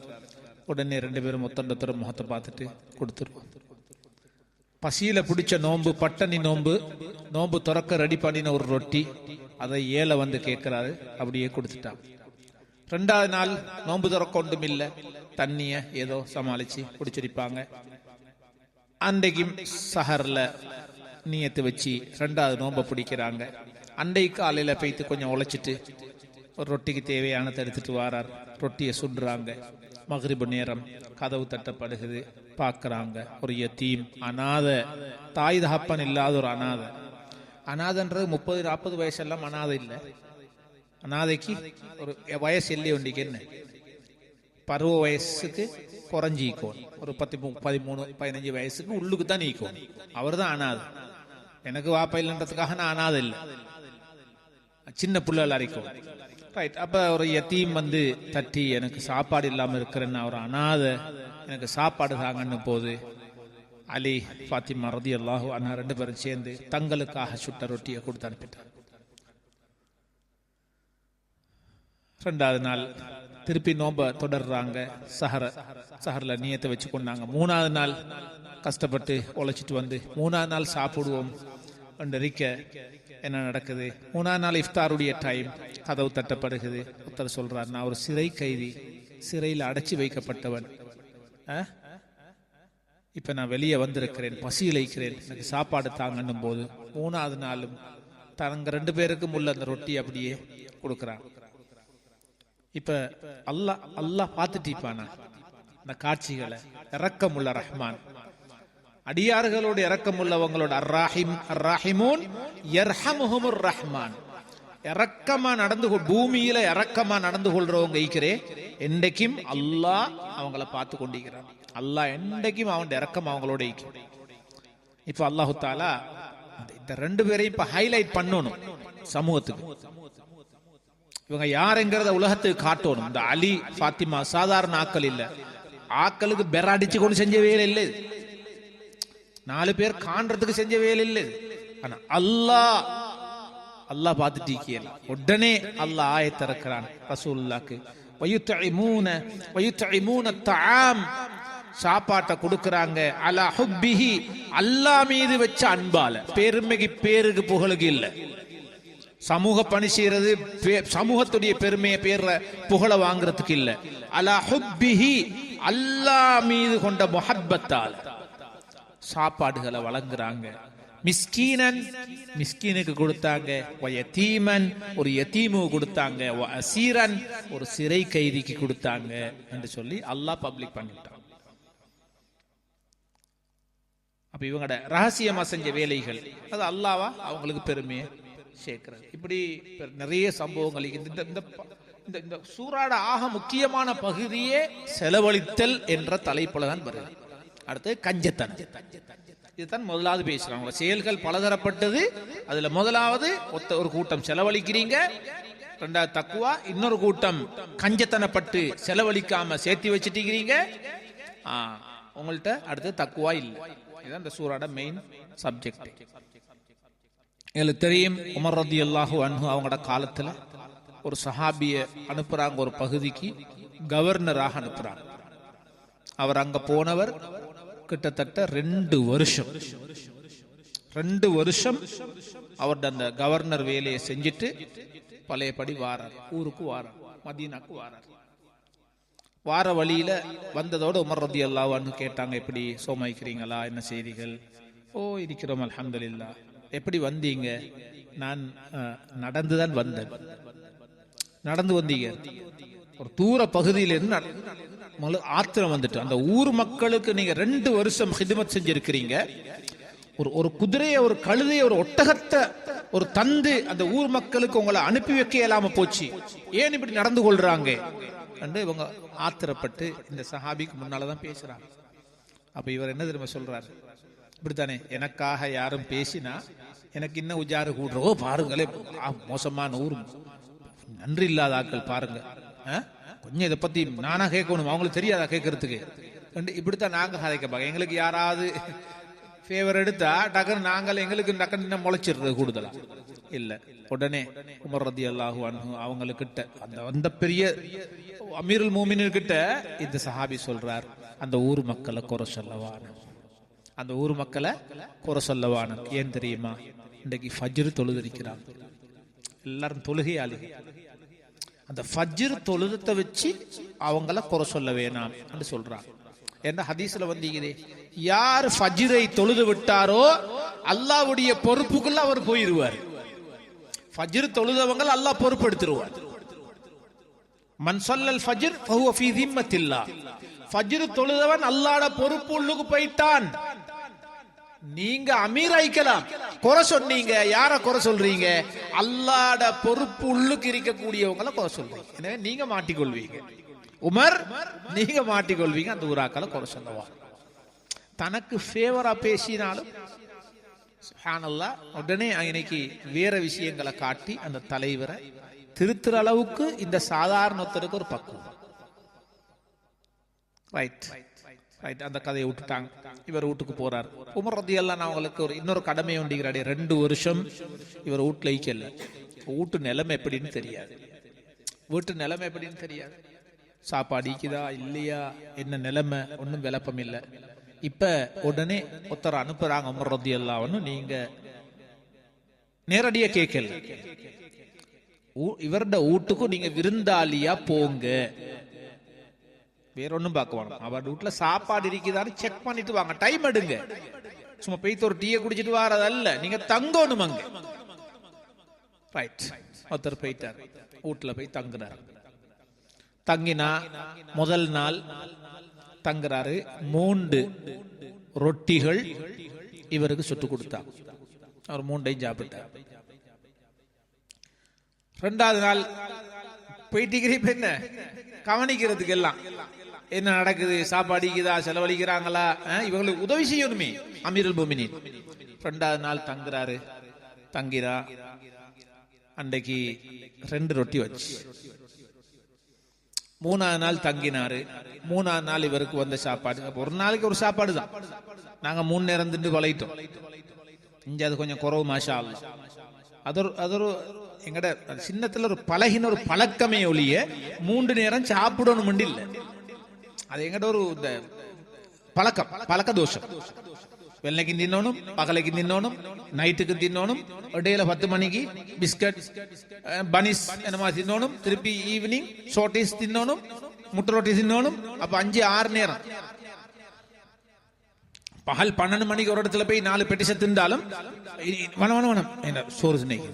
B: உடனே 2 பேரும் ஒத்தொண்டத்தோட முகத்தை பார்த்துட்டு கொடுத்துருவோம். பசியில பிடிச்ச நோன்பு, பட்டணி நோன்பு, நோன்பு துறக்க ரெடி பண்ணின ஒரு ரொட்டி, அதை ஏழை வந்து கேட்கிறாரு. அப்படியே கொடுத்துட்டான். 2வது நாள் நோன்பு துறக்க ஒன்றும் இல்லை, தண்ணிய ஏதோ சமாளிச்சு குடிச்சிருப்பாங்க. அன்றைக்கும் சஹர்ல நீயத்து வச்சு 2வது நோன்பை பிடிக்கிறாங்க. அண்டை காலையில போய்த்து கொஞ்சம் உழைச்சிட்டு ஒரு ரொட்டிக்கு தேவையானதை எடுத்துட்டு வாரார். ரொட்டியை சுடுறாங்க. மக்ரிபு நேரம் கதவு தட்டப்படுகிறது. பார்க்கறாங்க ஒரு யத்தீம், அநாத, தாய் தகப்பன் இல்லாத ஒரு அநாத. அநாதன்றது 30-40 வயசெல்லாம் அநாதை இல்லை. அநாதைக்கு ஒரு வயசு இல்லை. ஒன்றிக்கு என்ன பருவ வயசுக்கு குறைஞ்சிக்கோ, ஒரு 13-15 வயசுக்கு உள்ளுக்கு தான் நீக்கும். அவர் தான் அநாதை. எனக்கு வாப்பா இல்லைன்றதுக்காக நான் அநாதை இல்லை, சின்ன புள்ளல் அரைக்கும். ரைட். அப்ப ஒரு யத்தீம் வந்து தட்டி எனக்கு சாப்பாடு இல்லாம இருக்கிறேன்னு, ஒரு அநாத, எனக்கு சாப்பாடு தாங்கன்னு போது அலி ஃபாத்திமா ரலியல்லாஹு அன்ஹா 2 பேரும் சேர்ந்து தங்களுக்காக சுட்ட ரொட்டியை கொடுத்து அனுப்பிட்டார். 2வது நாள் திருப்பி நோம்ப தொடர்றாங்க. சஹர்ல நியத்தை வச்சு கொண்டாங்க. 3வது நாள் கஷ்டப்பட்டு உழைச்சிட்டு வந்து 3வது நாள் சாப்பிடுவோம் இருக்க என்ன நடக்குது? 3வது நாள் இஃப்தாருடைய டைம். கதவு தட்டப்படுகிறது. ஒருத்தர் சொல்றார், நான் ஒரு சிறை கைதி, சிறையில் அடைச்சி வைக்கப்பட்டவன், இப்ப நான் வெளியே வந்திருக்கிறேன், பசியிலைக்கிறேன், எனக்கு சாப்பாடு தாங்கன்னும் போது 3வது நாளும் தங்க 2 பேருக்கும் உள்ள அந்த ரொட்டி அப்படியே கொடுக்குறான். இப்ப அல்லாஹ் பார்த்துட்டிப்பானா அந்த காட்சிகளை? இரக்கமுள்ள ரஹ்மான், அடியார்களோட இரக்கம் உள்ளவங்களோட அர்ராஹிமூன் யர்ஹமுஹுமுர் ரஹ்மான். இரக்கமா நடந்து பூமியில இரக்கமா நடந்து கொள்றவங்க ஈக்கிறே, என்றைக்கும் அல்லாஹ் அவங்கள பார்த்து கொண்டிருக்கிறான். அல்லாஹ் என்றைக்கும் அவன் இரக்கம் அவங்களோட ஈக்கும். இப்ப அல்லாஹு தாலா இந்த 2 பேரையும் இப்ப ஹைலைட் பண்ணணும் சமூகத்துக்கு. இவங்க யாருங்கிறத உலகத்துக்கு காட்டணும். இந்த அலி ஃபாத்திமா சாதாரண ஆக்கள் இல்ல. ஆக்களுக்கு பெராடிச்சு கொண்டு செஞ்ச வேலை இல்லை, 4 பேர் காண்றதுக்கு செஞ்ச வேலை இல்லை. ஆனா அல்லாஹ் பார்த்துட்டு உடனே அல்லாஹ் ஆயத்தை இறக்குறான் ரசூலுல்லாஹ்க்கு. வயுத்இமூன தஆம், சாப்பாட்டை கொடுக்கறாங்க. அலா ஹுப்பிஹி, அல்லாஹ் மீது வச்ச அன்பால. பெருமைக்கு பேருக்கு புகழுக்கு இல்ல. சமூக பணி செய்யறது சமூகத்துடைய பெருமையை பேர்ற புகழ வாங்குறதுக்கு இல்ல. அலா ஹுப்பிஹி, அல்லாஹ் மீது கொண்ட முஹப்பத்தால் சாப்பாடுகளை வழங்குறாங்க. மிஸ்கீனன், மிஸ்கீனுக்கு கொடுத்தாங்க. யதீமன், ஒரு யதீமுக்கு கொடுத்தாங்க. அசீரன், ஒரு சிறை கைதிக்கு கொடுத்தாங்க என்று சொல்லி அல்லாஹ் பப்ளிக் பண்ணிட்டான். அப்ப இவங்களோட ரகசியமா செஞ்ச வேலைகள் அது அல்லாஹ்வா அவங்களுக்கு பெருமையை சேர்க்கிறது. இப்படி நிறைய சம்பவங்கள் இந்த சூறாட ஆக முக்கியமான பகுதியே செலவழித்தல் என்ற தலைப்புல தான் வருது. அடுத்து கஞ்சத்தனம். இதுதான் முதலாவது பேசுறாங்க. செயல்கள் பலதரப்பட்டது. அதுல முதலாவது ஒரு கூட்டம் செலவழிக்கிறீங்க, 2வது தக்குவா, இன்னொரு கூட்டம் கஞ்சத்தனப்பட்டு செலவழிக்காம சேர்த்து வச்சுட்டீங்க. உங்கள்கிட்ட அடுத்து தக்குவா இல்லை. இதுதான் இந்த சூறாட மெயின் சப்ஜெக்ட். எங்களுக்கு தெரியும், உமர் ரலியல்லாஹு அன்ஹு அவங்களோட காலத்துல ஒரு சஹாபிய அனுப்புறாங்க ஒரு பகுதிக்கு, கவர்னராக அனுப்புறாங்க. அவர் அங்க போனவர் கிட்டத்தட்ட 2 வருஷம் அவருடைய அந்த கவர்னர் வேலையை செஞ்சுட்டு பழையபடி வாரார், ஊருக்கு வாரார், மதீனாக்கு வாரார். வார வழியில வந்ததோடு உமர் ரலியல்லாஹு அன்ஹு கேட்டாங்க, எப்படி சோமாய்க்கிறீங்களா, என்ன செய்திகள்? ஓ இருக்கிறோம் அல்ஹம்துலில்லாஹ். எப்படி வந்தீங்க? நான் நடந்துதான் வந்தேன். நடந்து வந்தீங்க, ஒரு தூர பகுதியிலிருந்து ஆத்திரம் வந்துட்டு அந்த ஊர் மக்களுக்கு நீங்க 2 வருஷம் ஹிதமத் செஞ்சிருக்கிறீங்க. ஒரு குதிரையை, ஒரு கழுதையை, ஒரு ஒட்டகத்தை ஒரு தந்து அந்த ஊர் மக்களுக்கு உங்களை அனுப்பி வைக்க இயலாம போச்சு, ஏன் இப்படி நடந்து கொள்றாங்க என்று இவங்க ஆத்திரப்பட்டு இந்த சஹாபிக்கு முன்னாலதான் பேசுறாங்க. அப்ப இவர் என்ன தெரியுமா சொல்றாரு, இப்படித்தானே எனக்காக யாரும் பேசினா எனக்கு இன்னும் உஜாரு கூடுறோ பாருங்களே, மோசமான ஊர், நன்றி இல்லாத ஆட்கள் பாருங்க, கொஞ்சம் இதை பத்தி நானா கேட்கணும், அவங்களுக்கு தெரியாதா கேட்கறதுக்கு, இப்படித்தான் நாங்க கதைக்க. எங்களுக்கு யாராவது ஃபேவர் எடுத்தா டக்குன்னு நாங்கள் எங்களுக்கு டக்குன்னு முளைச்சிடுறது கூடுதலா இல்ல. உடனே உமர் ரலியல்லாஹு அன்ஹு அவங்களுக்கிட்ட அந்த பெரிய அமீருல் மூமினீன் கிட்ட இந்த சஹாபி சொல்றார், அந்த ஊர் மக்களை குறை சொல்லவான, அந்த ஊர் மக்களை குறை சொல்லவான. ஏன் தெரியுமா, இன்றைக்கு ஃபஜ்ர் தொழுதிருக்கிறாங்க, எல்லாரும் தொழுகையாளி, அந்த ஃபஜ்ர் தொழுதத்தை வச்சு அவங்கள குறை சொல்ல வேணாம் என்று சொல்றாங்க. என்ன ஹதீஸ்ல வந்தீங்களே, யார் ஃபஜ்ரை தொழுது விட்டாரோ அல்லாஹ்வுடைய பொறுப்புக்குள்ள அவர் போயிருவார். ஃபஜ்ர் தொழுதவங்க அல்லாஹ் பொறுப்பெடுத்துருவார். மன் ஸல்லல் ஃபஜ்ர் ஃபஹுவ ஃபீ திம்மத்தில்லாஹ், ஃபஜ்ர் தொழுதவன் அல்லாஹ்வுடைய பொறுப்பு உள்ளுக்கு போய்ட்டான். நீங்க அமீர் ஆயிக்கலாம், குறை சொன்னீங்க, யார குறை சொல்றீங்க, அல்லாஹ்வுடைய பொறுப்பு உள்ளுக்கு இருக்கக்கூடியவங்களை குறை சொல்றீங்க. எனவே நீங்க மாட்டிக்கொள்வீங்க. உமர் நீங்க மாட்டிக்கொள்வீங்க, அந்த ஊராக்களை குறை சொல்லவா. தனக்கு ஃபேவரா பேசினாலும் சுப்ஹானல்லாஹ், உடனே இன்னைக்கு வேற விஷயங்களை காட்டி அந்த தலைவரை திருத்துற அளவுக்கு இந்த சாதாரணத்தருக்கு ஒரு பக்குவம். ரைட் ரைட், அந்த கதையை விட்டுட்டாங்க. இவர் வீட்டுக்கு போறார். உமர் ரலியல்லாஹு அவங்களுக்கு ஒரு இன்னொரு கடமை உண்டுகிறாரு. 2 வருஷம் இவர் வீட்டுல ஈக்கல. வீட்டு நிலைமை எப்படின்னு தெரியாது, வீட்டு நிலைமை எப்படின்னு தெரியாது, சாப்பாடு ஈக்குதா இல்லையா, என்ன நிலைமை ஒன்னும் விளப்பம் இல்லை. இப்ப உடனே ஒருத்தர் அனுப்புறாங்க உமர் ரலியல்லாஹு, நீங்க நேரடியா கேட்கல, இவருடைய வீட்டுக்கும் நீங்க விருந்தாளியா போங்க, வேற ஒன்னும் பார்க்க வேணும், அவர் வீட்டுல சாப்பாடு இருக்குதான்னு செக் பண்ணிட்டு வாங்க, டைம் எடுங்க, சும்மா போய்த்து ஒரு டீயை குடிச்சிட்டு வாரதல்ல, நீங்க தங்கணும் அங்க. ரைட், ஒருத்தர் போயிட்டார், வீட்டுல போய் தங்குறாரு. தங்கினா முதல் நாள் தங்குறாரு, 3 ரொட்டிகள் இவருக்கு சுட்டு கொடுத்தா, அவர் 3ஐயும் சாப்பிட்டார். 2வது நாள் போயிட்டு என்ன கவனிக்கிறதுக்கு எல்லாம் என்ன நடக்குது, சாப்பாடிக்குதா, செலவழிக்கிறாங்களா, இவங்களுக்கு உதவி செய்யணுமே அமீருல் மூமினீன். 2வது நாள் தங்குறாரு, தங்கிறா, அன்றைக்கு 2 ரொட்டி வச்சு. 3வது நாள் தங்கினாரு, 3வது நாள் இவருக்கு வந்த சாப்பாடு, ஒரு நாளைக்கு ஒரு சாப்பாடு தான், நாங்க 3 நேரம் திண்டு பழகிட்டோம். இங்க அது கொஞ்சம் குறவு, மாஷா அல்லாஹ். அது ஒரு எங்கட சின்னத்துல ஒரு பழகின ஒரு பழக்கமே ஒழிய 3 நேரம் சாப்பிடணும் இல்லை, அது எங்கட ஒரு பழக்கம், பழக்க தோஷம். வெள்ளைக்கு தின்னோனும், பகலைக்கு தின்னோனும், நைட்டுக்கு தின்னோனும், இடையில 10 மணிக்கு பிஸ்கட் பனிஸ் என்ன மாதிரி தின்னோனும், திருப்பி ஈவினிங் ஷோர்டேஸ் தின்னோனும், முட்டை ரொட்டி தின்னோனும். அப்ப 5-6 நேரம். பகல் 12 மணிக்கு ஒரு இடத்துல போய் 4 பெட்டிசை திண்டாலும் சோறு திண்ணைக்கு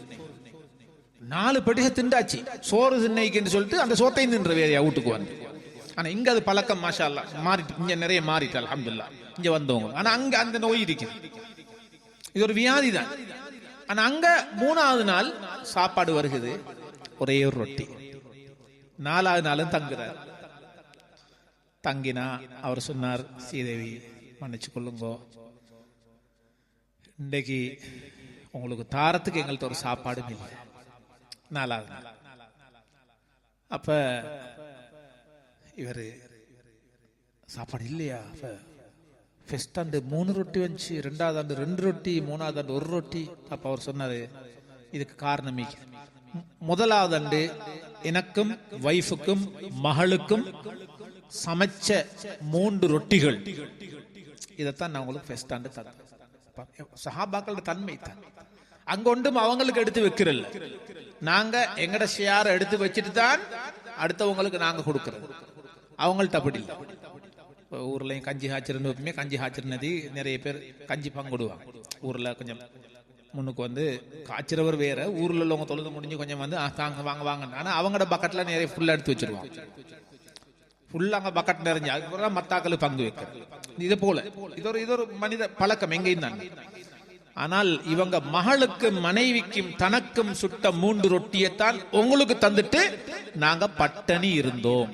B: 4 பெட்டிசை திண்டாச்சு, சோறு திண்ணைக்குன்னு சொல்லிட்டு அந்த சோத்தையும் தின்ற வேறையா வீட்டுக்கு வந்து. ஆனா இங்க அது பழக்கம் மாஷா அல்லாஹ் மாறிட்டு, இங்க நிறைய மாறிட்டு அல்ஹம்துலில்லாஹ் இங்க வந்தவங்க. ஆனா அங்க அந்த நோய் இருக்குது, இது ஒரு வியாதி தான். ஆனா அங்க 3வது நாள் சாப்பாடு வருகிறது, ஒரே ஒரு ரொட்டி. 4வது நாளும் தங்குறார். தங்கினா அவர் சொன்னார், ஸ்ரீதேவி மன்னிச்சு கொள்ளுங்கோ, இன்றைக்கு உங்களுக்கு தாரத்துக்கு எங்கள்கிட்ட ஒரு சாப்பாடும் இல்லை. 4வது நாள். அப்ப இவரு சாப்பாடு இல்லையா, ஃபர்ஸ்ட் ஆண்டு 3 ரொட்டி வந்துச்சு, 2வது ஆண்டு 2 ரொட்டி, 3வது ஆண்டு 1 ரொட்டி. அப்ப அவர் சொன்னாரு, இதுக்கு காரணம் 1வது ஆண்டு எனக்கும் வைஃபுக்கும் மகளுக்கும் சமைச்ச 3 ரொட்டிகள், இதைத்தான் நான் உங்களுக்கு ஃபர்ஸ்ட் ஆண்டு தந்தேன். சஹாபாக்களோட தன்மை தான். அங்க ஒன்றும் அவங்களுக்கு எடுத்து வைக்கிறல்ல, நாங்க எங்கட ஷேர் எடுத்து வச்சுட்டு தான் அடுத்தவங்களுக்கு நாங்க கொடுக்கறது. அவங்கள்ட்ட அப்படி இல்லை. ஊர்லயும் கஞ்சி காய்ச்சிருன்னு வைப்போமே, கஞ்சி காய்ச்சிருந்தது நிறைய பேர் கஞ்சி பங்குடுவாங்க. ஊர்ல கொஞ்சம் முன்னுக்கு வந்து காய்ச்சிறவர் வேற, ஊர்ல உள்ளவங்க தொழுது முடிஞ்சு கொஞ்சம் வந்து தாங்க வாங்க வாங்க, ஆனா அவங்களோட பக்கெட்ல நிறைய ஃபுல்லா எடுத்து வச்சிருவாங்க. ஃபுல்லா அங்க பக்கெட் நிறைஞ்சு அதுக்கப்புறம் மத்தாக்கள் பங்கு வைக்கிறது. இது போல இது ஒரு மனித பழக்கம் எங்கேயும் தான். ஆனால் இவங்க மகளுக்கு மனைவிக்கும் தனக்கும் சுட்ட 3 ரொட்டியைத்தான் உங்களுக்கு தந்துட்டு நாங்க பட்டணி இருந்தோம்.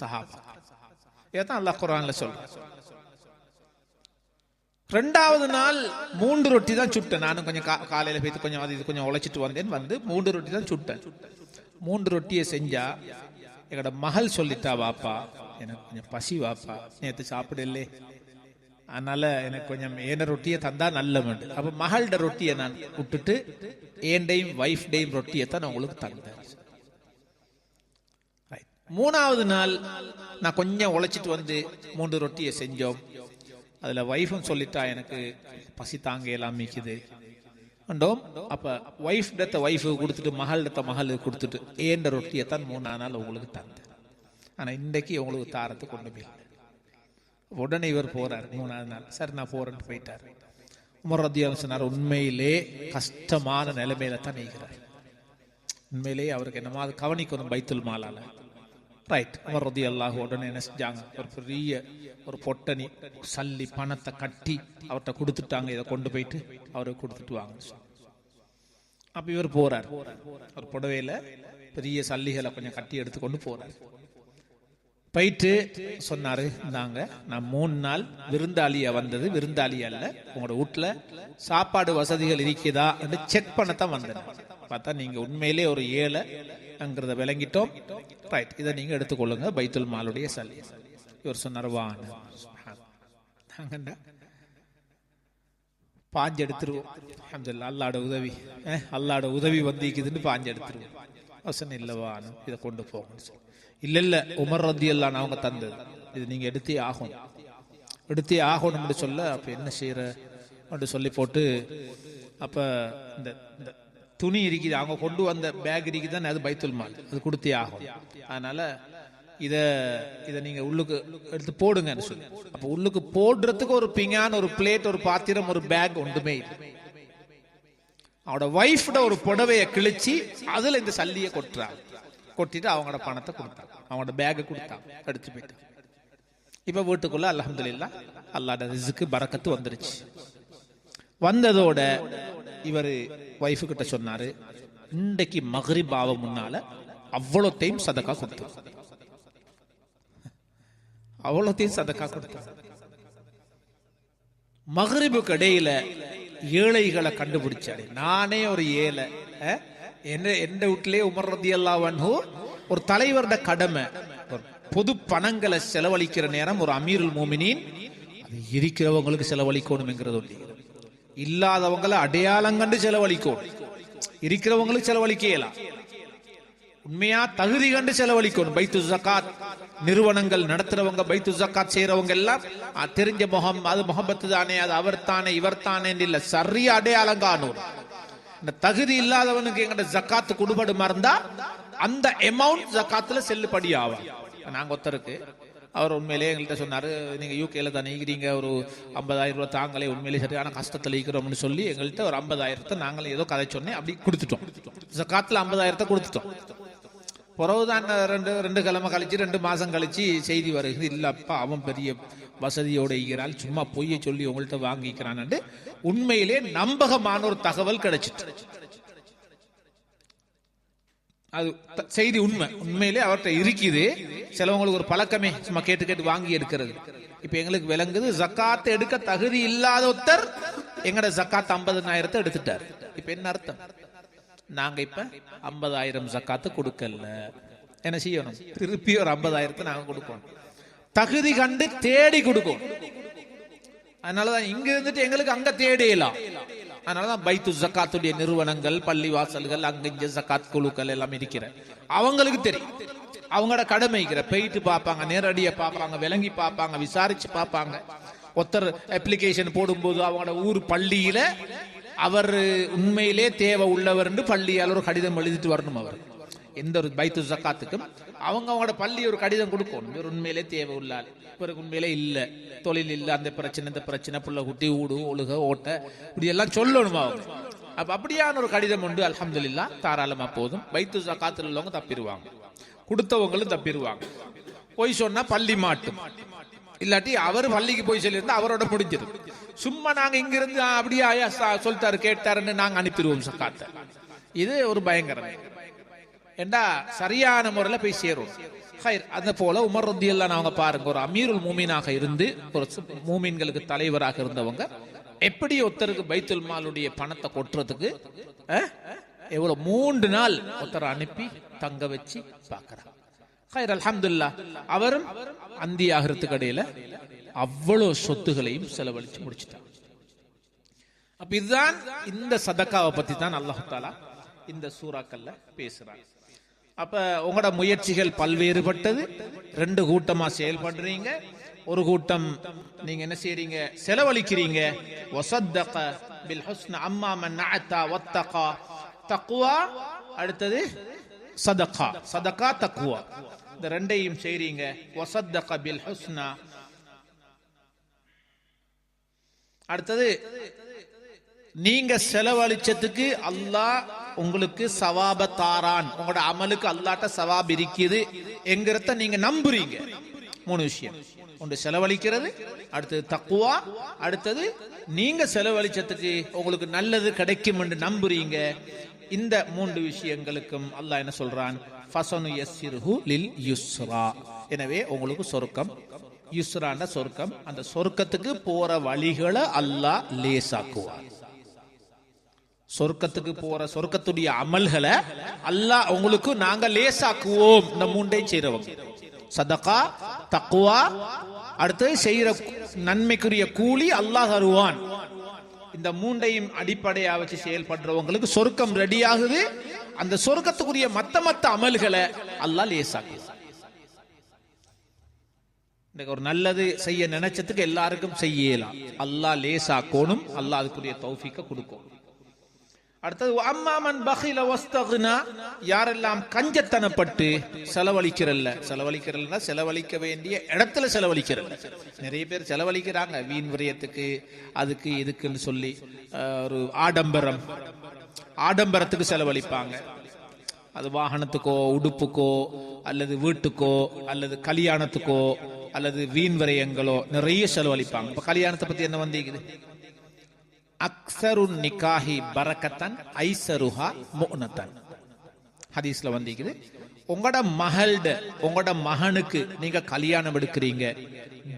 B: சஹாபா இதான் அல்லாஹ் குர்ஆன்ல சொல்றான். 2வது நாள் 3 ரொட்டி தான் சுட்டேன். நானும் கொஞ்சம் காலையில போய் கொஞ்சம் அது இது கொஞ்சம் உழைச்சிட்டு வந்தேன். வந்து 3 ரொட்டி தான் சுட்டேன். 3 ரொட்டியை செஞ்சா எங்கட மகள் சொல்லிட்டா, வாப்பா எனக்கு கொஞ்சம் பசி வாப்பா, நேற்று சாப்பிடலே, அதனால எனக்கு கொஞ்சம் ஏன ரொட்டியை தந்தா நல்ல வேண்டும். அப்ப மகளோட ரொட்டியை நான் விட்டுட்டு ஏண்டையும் வைஃப் டேயும் ரொட்டியை தான் உங்களுக்கு தந்தேன். 3வது நாள் நான் கொஞ்சம் உழைச்சிட்டு வந்து 3 ரொட்டியை செஞ்சோம். அதுல வைஃபும் சொல்லிட்டா எனக்கு பசி தாங்க எல்லாம் மிக்குது. அப்ப வைஃப் கொடுத்துட்டு மகளுக்கு கொடுத்துட்டு ஏண்ட ரொட்டியை தான் 3ஆம் நாள் உங்களுக்கு தந்தேன். ஆனா இன்றைக்கு உங்களுக்கு தாரத்தை கொண்டு போய் உடனே இவர் போறார். 3ஆவது நாள் சரி நான் போறேன்னு போயிட்டார். உமர் ரலியல்லாஹு சொன்னார், உண்மையிலே கஷ்டமான நிலைமையில தான் நீக்கிறார். உண்மையிலே அவருக்கு என்னமா அது கவனிக்கணும் பைத்துல் மாலால. ரைட். உமர் ரலியல்லாஹு உடனே என்ன செஞ்சாங்க, ஒரு பெரிய ஒரு பொட்டணி சல்லி பணத்தை கட்டி அவர்கிட்ட கொடுத்துட்டாங்க. இதை கொண்டு போயிட்டு அவருக்கு கொடுத்துட்டு வாங்க. அப்ப இவர் போறார். ஒரு புடவையில பெரிய சல்லிகளை கொஞ்சம் கட்டி எடுத்துக்கொண்டு போறார். போயிட்டு சொன்னாரு, இந்தாங்க நான் 3 நாள் விருந்தாளியா வந்தது, விருந்தாளி அல்ல, உங்களோட வீட்டுல சாப்பாடு வசதிகள் இருக்குதா என்று செக் பண்ணத்தான் வந்தேன். பார்த்தா நீங்க உண்மையிலே ஒரு ஏழைங்கிறத விளங்கிட்டோம். ரைட், இதை நீங்க எடுத்துக்கொள்ளுங்க, பைத்துல் மாலுடைய சல்லி. இவர் சொன்னார், வாங்க பாஞ்சு எடுத்துருவோம். அல்ஹம்துலில்லாஹ், அல்லாஹ்வோட உதவி வந்திக்குதுன்னு பாஞ்சு எடுத்துருவோம். அவசரம் இல்லவானு இதை கொண்டு போங்க. இல்ல உமர் ரலியல்லாஹு அவங்க தந்தது, இது நீங்க எடுத்தே ஆகணும் சொல்ல, அப்ப என்ன செய்யற அப்படி சொல்லி போட்டு, அப்ப இந்த துணி இருக்குது, அவங்க கொண்டு வந்த பேக் இருக்குதானே, அது பைத்துல் மால், அது கொடுத்தே ஆகும். அதனால இத நீங்க உள்ளுக்கு எடுத்து போடுங்கன்னு சொல்லி, அப்ப உள்ளுக்கு போடுறதுக்கு ஒரு பிங்கான், ஒரு பிளேட், ஒரு பாத்திரம், ஒரு பேக் ஒன்றுமே இல்லை. அவனோட வைஃபோட ஒரு புடவையை கிழிச்சு அதுல இந்த சல்லியை கொட்டிட்டு அவங்களோட பணத்தை கொடுத்தாங்க, அவங்களோட பேக்கை கொடுத்தாங்க, எடுத்து போயிட்டாங்க. இப்ப வீட்டுக்குள்ள அல்ஹம்துலில்லாஹ் அல்லாஹ்வுடைய ரிஸ்க்கு பரக்கத்து வந்துருச்சு. வந்ததோட இவர் வைஃபு கிட்ட சொன்னாரு, இன்றைக்கு மக்ரிப் ஆவ முன்னால அவ்வளோத்தையும் சதக்கா கொடுத்தாங்க. மக்ரிபுக்கு இடையில ஏழைகளை கண்டுபிடிச்சாரு. நானே ஒரு ஏழை, எந்த வீட்டிலே உமர் ரலியல்லாஹு அன்ஹு ஒரு தலைவரோட கடமை, பொது பணங்களை செலவழிக்கிற நேரம் ஒரு அமீருல் மோமினின் அது இருக்கிறவங்களுக்கு செலவழிக்கணும்ங்கிறது ஒன்று, இல்லாதவங்களை அடையாளம் கண்டு செலவழிக்கணும், இருக்கிறவங்களுக்கு செலவழிக்கலாம், உண்மையா தகுதி கண்டு செலவழிக்கணும். பைத்து ஜகாத் நிறுவனங்கள் நடத்துறவங்க, பைத்து ஜகாத் செய்யறவங்க எல்லாம் தெரிஞ்ச முகம், அது முகபத்து தானே, அது அவர் தானே இவர் தானே இல்ல, சரியா அடையாளம் காணும். இந்த தகுதி இல்லாதவனுக்கு எங்கிட்ட ஜக்காத்து கொடுபடுமா இருந்தா அந்த அமௌண்ட் ஜக்காத்துல செல்லுபடி ஆகும். நாங்க ஒருத்தருக்கு அவர் உண்மையிலேயே எங்கள்கிட்ட சொன்னாரு, நீங்க யூகேல தானே இருக்கிறீங்க, ஒரு 50,000 ரூபாய் தாங்களே, உண்மையிலேயே சரியான கஷ்டத்துல இருக்கிறோம்னு சொல்லி எங்கள்கிட்ட ஒரு 50,000 நாங்களே ஏதோ கதை சொன்னேன், அப்படி கொடுத்துட்டோம். ஜக்காத்துல 50,000 கொடுத்துட்டோம். பிறகுதான் 2 கிழமை கழிச்சு 2 மாசம் கழிச்சு செய்தி வருகிறது, இல்லப்பா அவன் பெரிய வசதியோட இருக்கிறாள், சும்மா பொய்யை சொல்லி உங்கள்கிட்ட வாங்கிக்கிறான். உண்மையிலே நம்பகமான ஒரு தகவல் கிடைச்சிட்டு, அது செய்தி உண்மையிலே அவர்கிட்ட இருக்குது. சிலவங்களுக்கு ஒரு பழக்கமே சும்மா கேட்டு வாங்கி எடுக்கிறது. இப்ப எங்களுக்கு விளங்குது, ஜக்காத்தை எடுக்க தகுதி இல்லாத ஒருத்தர் எங்கட ஜக்காத் 50,000 எடுத்துட்டார். இப்ப என்ன அர்த்தம், நாங்க இப்ப 50,000 ஜக்காத்து கொடுக்கல, என்ன செய்யணும், திருப்பி ஒரு 50,000 நாங்க கொடுக்கணும், தகுதி கண்டு தேடி கொடுக்கும். அதனாலதான் இங்க இருந்துட்டு எங்களுக்கு அங்க தேடியலாம். அதனாலதான் பைத்து ஜக்காத்துடைய நிறுவனங்கள், பள்ளி வாசல்கள், அங்க இங்க ஜக்காத் குழுக்கள் எல்லாம் இருக்கிற, அவங்களுக்கு தெரியும், அவங்களோட கடமைக்கிற போயிட்டு பார்ப்பாங்க, நேரடியா பார்ப்பாங்க, விளங்கி பார்ப்பாங்க, விசாரிச்சு பார்ப்பாங்க. ஒருத்தர் அப்ளிகேஷன் போடும்போது அவங்களோட ஊர் பள்ளியில அவர் உண்மையிலே தேவை உள்ளவர் என்று பள்ளியால் ஒரு கடிதம் எழுதிட்டு வரணும். அவர் எந்த ஒரு பைத்து ஜக்காத்துக்கும் அவங்களோட பள்ளி ஒரு கடிதம் கொடுக்கணும். இவர் உண்மையிலே தேவை உள்ளால், இவருக்கு உண்மையிலே இல்லை, தொழில் இல்லை, அந்த பிரச்சனை இந்த பிரச்சனை, புள்ள குட்டி ஊடு ஒழுக ஓட்ட இப்படி எல்லாம் சொல்லணும் அவங்க. அப்ப அப்படியான ஒரு கடிதம் உண்டு. அல்ஹம்துலில்லாஹ் தாராளமா போதும். பைத்து ஜக்காத்தில் உள்ளவங்க தப்பிடுவாங்க, கொடுத்தவங்களும் தப்பிடுவாங்க. போய் சொன்னா பள்ளி மாட்டும், இல்லாட்டி அவர் பள்ளிக்கு போய் சொல்லியிருந்தா அவரோட முடிஞ்சது. சும்மா நாங்க இங்கிருந்து அப்படியே ஆயா சொல்லிட்டாரு கேட்டாருன்னு நாங்க அனுப்பிடுவோம் சக்காத்தை. இது ஒரு பயங்கரம். ஏண்டா சரியான முறையில் போய் சேரும். அந்த போல உமர் ரலியல்லாஹு அவங்க பாருங்க, ஒரு அமீருல் மூமினாக இருந்து ஒரு மூமின்களுக்கு தலைவராக இருந்தவங்க எப்படி ஒருத்தருக்கு பைத்துல் மாலுடைய பணத்தை கொட்டுறதுக்கு எவ்வளவு 3 நாள் ஒருத்தரை அனுப்பி தங்க வச்சு பாக்குறாங்க. அல்ஹம்துலில்லாஹ் அவரும் அந்தி ஆகிறதுக்கு இடையில அவ்வளவு சொத்துகளையும் செலவழிச்சு முடிச்சுட்டாங்க. அப்ப இதுதான் இந்த சதக்காவை பத்தி தான் அல்லாஹ் தஆலா இந்த சூறாக்கள்ல பேசுறாங்க. அப்ப உங்களோட முயற்சிகள் பல்வேறுபட்டது. 2 கூட்டமா செயல்படுறீங்க. ஒரு கூட்டம் நீங்க என்ன செய்றீங்க, செலவழிக்கிறீங்க. வஸத்தக பில் ஹுஸ்ன அம்மா மன் அத்தா வத்தகா, தக்வா அடுத்தது சதகா, சதகா தக்வா, இந்த 2ஐயும் செய்றீங்க. வஸத்தக பில் ஹுஸ்னா அடுத்தது நீங்க செலவழிச்சதுக்கு அல்லாஹ் உங்களுக்கு சவாப தாரான், உங்களோட அமலுக்கு அல்லாட்ட சவாப் இருக்குது என்கிறத நீங்க நம்புறீங்க. 3 விஷயம். ஒன்று செலவழிக்கிறது, அடுத்தது தக்குவா, அடுத்தது நீங்க செலவழிச்சதுக்கு உங்களுக்கு நல்லது கிடைக்கும் என்று நம்புறீங்க. இந்த 3 விஷயங்களுக்கும் அல்லாஹ் என்ன சொல்றான், ஃபஸனு யஸ்ஸிருஹு லில் யுஸ்ரா, எனவே உங்களுக்கு சொர்க்கம், யுஸ்ரான சொர்க்கம், அந்த சொர்க்கத்துக்கு போற வழிகளை அல்லாஹ் லேசாக்குவார். சொர்க்கத்துக்கு போற சொர்க்கத்துடைய அமல்களை அல்லாஹ் உங்களுக்கு நாங்க லேசாக்குவோம். இந்த 3ஐயும் செய்றவங்க சதகா, தக்வா, அடுத்து செய்யற நன்மைக்குரிய கூலி அல்லாஹ் தருவான். இந்த 3ஐயும் அடிப்படையா வச்சு செயல்படுறவங்களுக்கு சொர்க்கம் ரெடி ஆகுது. அந்த சொர்க்கத்துக்குரிய மத்த அமல்களை அல்லாஹ் லேசாக்குவான். ஒரு நல்லது செய்ய நினைச்சதுக்கு எல்லாருக்கும் செய்யலாம், அல்லாஹ் லேசாக்கோணும், அல்லாஹ் அதுக்குரிய தௌஃபீக்க கொடுக்கும். அடுத்தது அம்மா மன் பகில வஸ்தக்னா, யாரெல்லாம் கஞ்சத்தனப்பட்டு செலவழிக்கிறல்ல, செலவழிக்க வேண்டிய இடத்துல செலவழிக்கிறல்ல. நிறைய பேர் செலவழிக்கிறாங்க வீண் விரயத்துக்கு, அதுக்கு இதுக்குன்னு சொல்லி ஒரு ஆடம்பரத்துக்கு செலவழிப்பாங்க. அது வாகனத்துக்கோ உடுப்புக்கோ அல்லது வீட்டுக்கோ அல்லது கல்யாணத்துக்கோ அல்லது வீண் விரயங்களோ நிறைய செலவழிப்பாங்க. இப்ப கல்யாணத்தை பத்தி என்ன வந்திருக்குது, அக்ஸருன் நிகாஹி பரக்கத்தன் ஐஸருஹா முஅனத்தன், ஹதீஸ்ல வந்திருக்குது. உங்களோட மகனுக்கு நீங்க கல்யாணம் எடுக்கிறீங்க,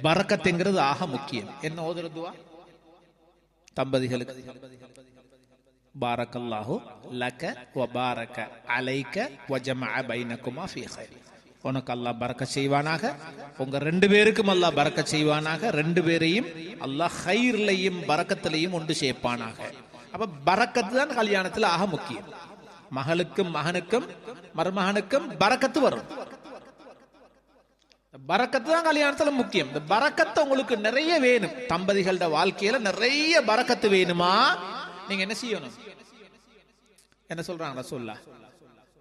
B: பரக்கத்துங்கிறது ஆக முக்கியம். என்ன ஓதுற துஆ தம்பதிகளுக்கு, பாரக்கல்லாஹு லக வ பாரக அலைக வ ஜமஅ பைனகுமா ஃபீ கைர், உனக்கு அல்லாஹ் பரக்கத் செய்வானாக, உங்க 2 பேருக்கும் அல்லாஹ் பரக்கத் செய்வானாக, 2 பேரையும் அல்லாஹ் கைர்லையும் பரக்கத்திலையும் ஒன்று சேர்ப்பானாக. அப்ப பரக்கத்து தான் கல்யாணத்துல ஆக முக்கியம். மகளுக்கும் மகனுக்கும் மருமகனுக்கும் பரக்கத்து வரும். பரக்கத்து தான் கல்யாணத்துல முக்கியம். இந்த பரக்கத்து உங்களுக்கு நிறைய வேணும். தம்பதிகளோட வாழ்க்கையில நிறைய பரக்கத்து வேணுமா, நீங்க என்ன செய்யணும், என்ன சொல்றாங்க ரசூலுல்லாஹ்,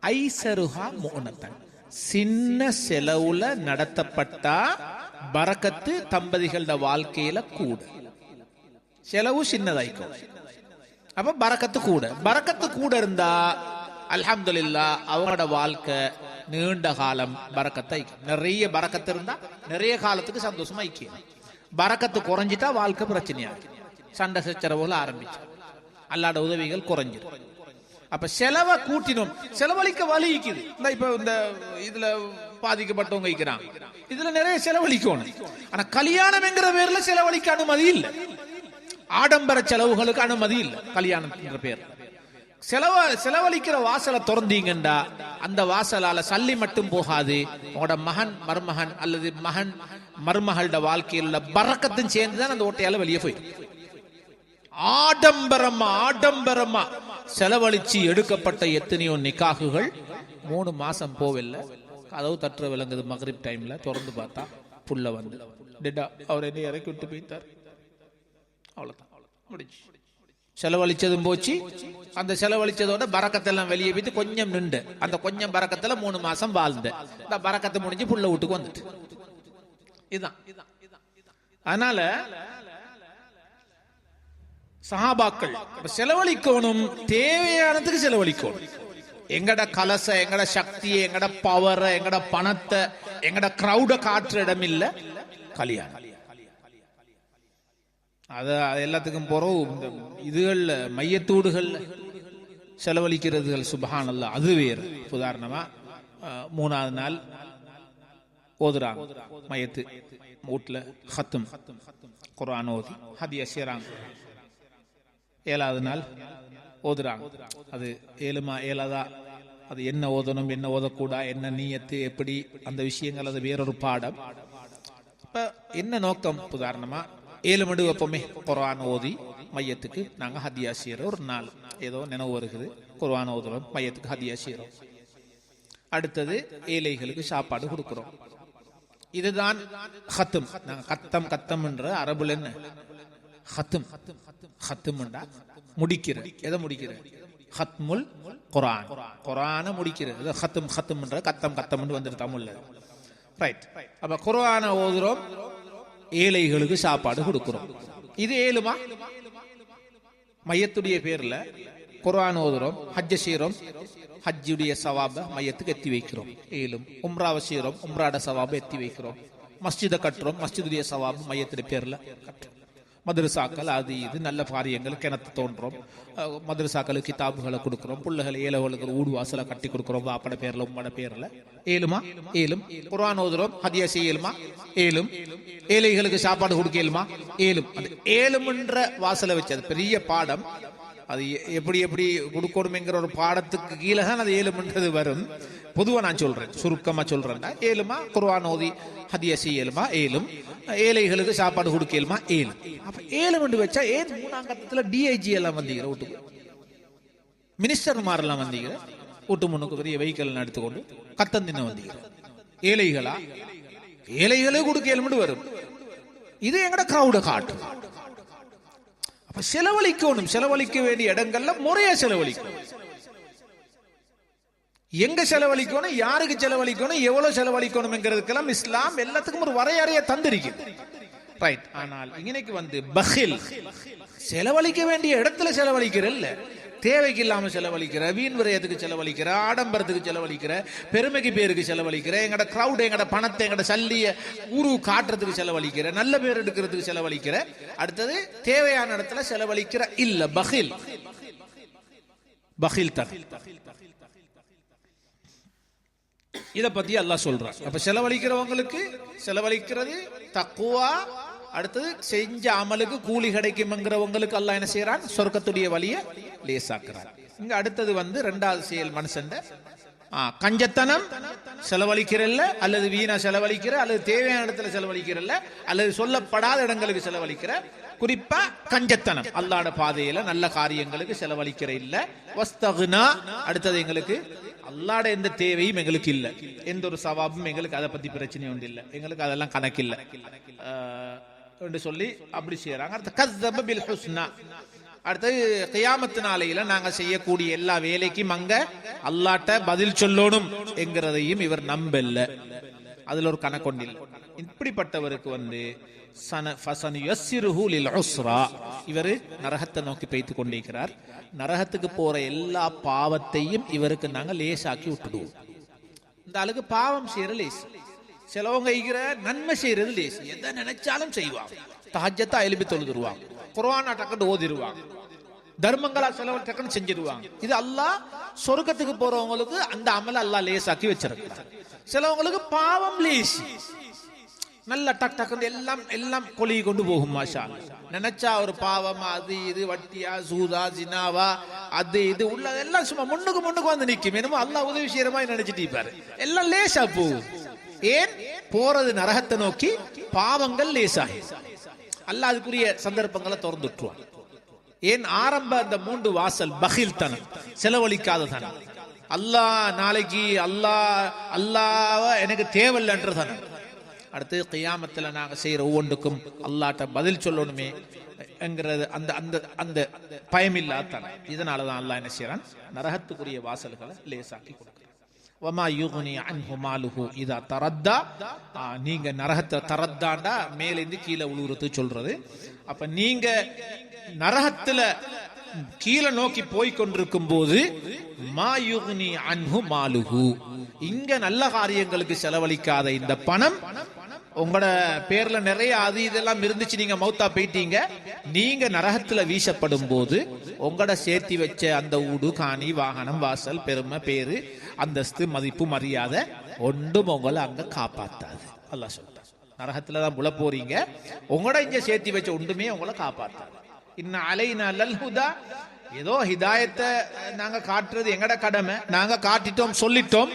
B: ஐஸருஹா முஅனத்தன், சின்ன செலவுல நடத்தப்பட்டா பரக்கத்து தம்பதிகளோட வாழ்க்கையில கூட, செலவு சின்னதாய்க்கும். அப்ப பரக்கத்து கூட இருந்தா அல்ஹம்துலில்லாஹ் அவங்களோட வாழ்க்கை நீண்ட காலம் பரக்கத்தை. நிறைய பரக்கத்து இருந்தா நிறைய காலத்துக்கு சந்தோஷமா ஐக்கியம். பரக்கத்து குறைஞ்சிட்டா வாழ்க்கை பிரச்சனையா, சண்டை சச்சரவுகள் ஆரம்பிச்சு, அல்லாட உதவிகள் குறைஞ்சிடும். அப்ப செலவை கூட்டினோம், செலவழிக்க வலிக்குது. இப்ப இந்த இதுல பாதிக்கப்பட்டவங்க இருக்கிறாங்க, இதுல நிறைய செலவழிக்கணும். ஆனா கல்யாணம் என்கிற பேர்ல செலவழிக்க அனுமதி இல்லை, ஆடம்பர செலவுகளுக்கு அனுமதி இல்லை. கல்யாணம் என்ற பேர் செலவழிக்கிற வாசலை திறந்தீங்கண்டா அந்த வாசலால சல்லி மட்டும் போகாது, உங்களோட மகன் மருமகன் அல்லது மகன் மருமகளோட வாழ்க்கையில் உள்ள பரக்கத்தும் சேர்ந்துதான் அந்த ஓட்டையால வெளியே போயிடும். ஆடம்பரமா செலவழிச்சு எடுக்கப்பட்ட எத்தனையோ நிக்காகுகள் 3 மாசம் போவில்லை, கதவு தட்டுற விளங்குது மக்ரிப் டைம்ல, திறந்து பார்த்தா புள்ள வந்து டெட்டா அவர் என்ன இறக்கி விட்டு போயிட்டார், அவ்வளவுதான் முடிச்சு. செலவழிச்சதும் போச்சு. அந்த செலவழிச்சதோட பரக்கத்தெல்லாம் வெளியே போயிட்டு கொஞ்சம் நின்று அந்த கொஞ்சம் பரக்கத்துல 3 மாசம் வாழ்ந்த இந்த பரக்கத்தை முடிஞ்சு புள்ள வீட்டுக்கு வந்துட்டு. இதுதான். அதனால சஹாபாக்கள் செலவழிக்கணும், தேவையானதுக்கு செலவழிக்கணும். எங்கட கலச, எங்கட சக்தியை, எங்கட பவரை, எங்கட பணத்தை, எங்கட கிரௌட காற்று இடம் இல்ல கல்யாணம். அத எல்லாத்துக்கும் போறோம். இந்த இதுகள்ல மையத்தூடுகள் செலவழிக்கிறதுகள் சுபஹானல்லாஹ், அது வேறு. உதாரணமா 3வது நாள் ஓதுறாங்க மையத்து வீட்டுல ஹத்தும் குர்ஆன் ஓதி ஹதியா செய்றாங்க. 7வது நாள் ஓதுறாங்க. அது ஏழுமா ஏழாதா, அது என்ன ஓதணும் என்ன ஓதக்கூடா, என்ன நீயத்து, எப்படி அந்த விஷயங்கள், அது வேறொரு பாடம். இப்ப என்ன நோக்கம்? உதாரணமா 7 மணி எப்பவுமே குர்ஆன் ஓதி மையத்துக்கு நாங்க ஹதியா செய்யறோம். ஒரு நாள் ஏதோ நினைவு வருகிறது, குர்ஆன் ஓதுறோம், மையத்துக்கு ஹதியா செய்யறோம். அடுத்தது ஏழைகளுக்கு சாப்பாடு கொடுக்கிறோம். இதுதான் ஹத்தும். நாங்க கத்தம் கத்தம்ன்ற அரபுல என்ன ஹத்தும். ஹத்தும்ண்டா முடிக்கிற. எதை முடிக்கிற? ஹத்முல் குர்ஆன், குர்ஆன முடிக்கிறது. ஹத்தும் ஹத்தும்ன்ற கத்தம் கத்தம் வந்துட்டு தமிழ்ல. ரைட். அப்ப குர்ஆன ஓதுறோம், ஏழைகளுக்கு சாப்பாடு கொடுக்கிறோம். இது ஏழுமா? மையத்துடைய பேர்ல குர்ஆன் ஓதுறோம், ஹஜ் செய்யறோம், ஹஜ்ஜுடைய சவாப மையத்துக்கு எத்தி வைக்கிறோம். ஏழும். உம்ராவை செய்யறோம், உம்ராட சவாப எத்தி வைக்கிறோம். மஸ்ஜிதை கட்டுறோம், மஸ்ஜிதுடைய சவாபு மையத்துடைய பேர்ல கட்டுறோம். மதரசாக்கள் அது இது நல்ல காரியங்கள் கிணத்து தோன்றோம், மதரசாக்களுக்கு கிதாபுகளை கொடுக்கிறோம், பிள்ளைகள் ஏழைகளுக்கு ஊடு வாசலை கட்டி கொடுக்கிறோம், வாப்பட பேர்ல உம்மட பேர்ல. ஏழுமா? ஏழும். குர்ஆன் ஓதுறோம், ஹதியா செய்யலுமா? ஏழும். ஏழைகளுக்கு சாப்பாடு கொடுக்க ஏழுமா? ஏழும். அந்த ஏழும்ன்ற வாசலை வச்சு அது பெரிய பாடம். அது எப்படி எப்படி கொடுக்கணுங்கிற ஒரு பாடத்துக்கு கீழே தான் அது ஏழும்ன்றது வரும். பொதுவா நான் சொல்றேன், சுருக்கமா சொல்றேன்டா. ஏழுமா குர்ஆன் ஓதி ஹதியா செய்யலுமா? ஏழும். ஏழைகளுக்கு சாப்பாடு கொடுக்கலுமா? ஏழும். அப்ப 7 மணி வச்சா ஏன் 3ஆம் கட்டத்துல டிஐஜி எல்லாம் வந்தீங்க, வீட்டுக்கு மினிஸ்டர் மாரெல்லாம் வந்தீங்க, வீட்டு முன்னுக்கு பெரிய வெஹிக்கல் எடுத்துக்கொண்டு கத்தம் தின்ன வந்தீங்க. ஏழைகளா? ஏழைகளுக்கு கொடுக்கலும்னு வரும். இது எங்கட கிரௌட காட்டும். அப்ப செலவழிக்கணும். செலவழிக்க வேண்டிய இடங்கள்ல முறையா செலவழிக்கணும். எங்க செலவழிக்கணும், யாருக்கு செலவழிக்கணும், எவ்வளவு செலவழிக்கணும்ங்கிறதுக்கெல்லாம் இஸ்லாம் எல்லாத்துக்கும் ஒரு வரையறையை தந்திருக்கு. ரைட். ஆனால் இன்னைக்கு வந்து பகில், செலவழிக்க வேண்டிய இடத்துல செலவழிக்கிற இல்ல, தேவைக்கு இல்லாம செலவழிக்கிற, வீண் விரயத்துக்கு செலவழிக்கிற, ஆடம்பரத்துக்கு செலவழிக்கிற, பெருமைக்கு பேருக்கு செலவழிக்கிற, எங்கட கிரௌட், எங்கட பணத்தை, எங்கட சல்லிய ஊரு காட்டுறதுக்கு செலவழிக்கிற, நல்ல பேர் எடுக்கிறதுக்கு செலவழிக்கிற, அடுத்தது தேவையான இடத்துல செலவழிக்கிற இல்ல. பகில், பகில் தான். இத பத்தி அல்லாஹ் சொல்றான். அப்ப செலவழிக்கிறவங்களுக்கு செலவழிக்கிறது தக்வா. அடுத்தது செஞ்ச அமலுக்கு கூலி கிடைக்கும்ங்கிறவங்களுக்கு அல்லாஹ் என்ன செய்யறான்? சொர்க்கத்துடைய வழியை லேசாக்குறான். இங்க அடுத்தது வந்து 2வது செயல் மனுஷன் கஞ்சத்தனம். செலவழிக்கிறல்ல, அல்லது வீணா செலவழிக்கிற, அல்லது தேவையான இடத்துல செலவழிக்கிறல்ல, அல்லது சொல்லப்படாத இடங்களுக்கு செலவழிக்கிற. குறிப்பா கஞ்சத்தனம், அல்லாஹ்வுடைய பாதையில நல்ல காரியங்களுக்கு செலவழிக்கிற இல்ல. வஸ்தக்னா, அடுத்தது எங்களுக்கு அல்லாஹ்வுடைய எந்த தேவையும் எங்களுக்கு இல்ல, எந்த ஒரு சவாபும் எங்களுக்கு அதை பத்தி பிரச்சனை ஒன்று இல்லை, எங்களுக்கு அதெல்லாம் கணக்கில்ல என்று சொல்லி அப்படி செய்யறாங்க. அடுத்து கஸ்ஸப பில் ஹுஸ்னா. அடுத்தது கியாமத் நாளையில நாங்க செய்யக்கூடிய எல்லா வேலைக்கும் அங்க அல்லாஹ்ட்ட பதில் சொல்லணும் என்கிறதையும் இவர் நம்பல. அதுல ஒரு கணக்கொண்டில்லை. இப்படிப்பட்டவருக்கு வந்து இவரு நரகத்தை நோக்கி பேய்த்து கொண்டிருக்கிறார். நரகத்துக்கு போற எல்லா பாவத்தையும் இவருக்கு நாங்க லேசாக்கி விட்டுடுவோம். இந்த ஆளுக்கு பாவம் செய்யற லேஸ், சிலவங்க நன்மை செய்யறது லேஸ். எதை நினைச்சாலும் செய்வாங்க. தஹஜ்ஜத்தை எழுப்பி தொழுதுருவாங்க, குர்ஆனை டக்குன்னு ஓதிருவாங்க, தர்மங்களா செலவு டக்குன்னு செஞ்சிருவாங்க. இது அல்லாஹ் சொர்க்கத்துக்கு போறவங்களுக்கு அந்த அமல அல்லாஹ் லேசாக்கி வச்சிருக்கிறார். சிலவங்களுக்கு பாவம் லேசி, நல்ல டக் டக்குன்னு எல்லாம் எல்லாம் கொலி கொண்டு போகும். மாஷா அல்லாஹ். நினைச்சா ஒரு பாவம், அது இது, வட்டியா சூதா ஜினாவா அது இது உள்ளதெல்லாம் சும்மா முன்னுக்கு வந்து நிக்கும். என்னமோ அல்லாஹ் உதவி செய்யற மாதிரி நினைச்சிட்டு இருப்பாரு. எல்லாம் லேசா போகும். ஏன் போறது நரகத்தை நோக்கி? பாவங்கள் லேசாகி அல்லாஹ் அதுக்குரிய சந்தர்ப்பங்களை திறந்து விட்டுருவான். ஏன் ஆரம்ப அந்த 3 வாசல் பகில் தனம், செலவழிக்காத தனம். அல்லாஹ் நாளைக்கு அல்லாஹ் எனக்கு தேவையில்லைன்ற தனம். அடுத்து கியாமத்தில் நாங்கள் செய்கிற ஒவ்வொன்றுக்கும் அல்லாட்ட பதில் சொல்லணுமே என்கிறது அந்த அந்த அந்த பயமில்லாத இதனால தான் அல்லாஹ் என்ன செய்யறான், நரகத்துக்குரிய வாசல்களை லேசாக்கி கொடுக்குறான். வமா யுக்னி அன்ஹு மாலுஹு இதா தரத்தா. நீங்க நரகத்தை தரத்தாண்டா மேலேந்து கீழே உழுவுறது சொல்றது. அப்ப நீங்க நரகத்துல கீழே நோக்கி போய் கொண்டிருக்கும் போது மா யுக்னி அன்ஹு மாலுஹு, இங்க நல்ல காரியங்களுக்கு செலவழிக்காத இந்த பணம் உங்களோட பேர்ல நிறைய அது இதெல்லாம் இருந்துச்சு, நீங்க மௌத்தா போயிட்டீங்க, நீங்க நரகத்துல வீசப்படும் போது உங்களோட சேர்த்தி வச்ச அந்த ஊடு காணி வாகனம் வாசல் பெருமை பேரு அந்தஸ்து மதிப்பு மரியாதை ஒன்றும் உங்களை அங்க காப்பாத்தாது. அல்லாஹ் சொல்றான், நரகத்துல தான் புல போறீங்க, உங்களோட இங்க சேர்த்தி வச்ச ஒன்றுமே உங்களை காப்பாத்தாது. இன்ன அலைனா லல் ஹுதா, ஏதோ ஹிதாயத்தை நாங்க காட்டுறது எங்கட கடமை, நாங்க காட்டிட்டோம் சொல்லிட்டோம்,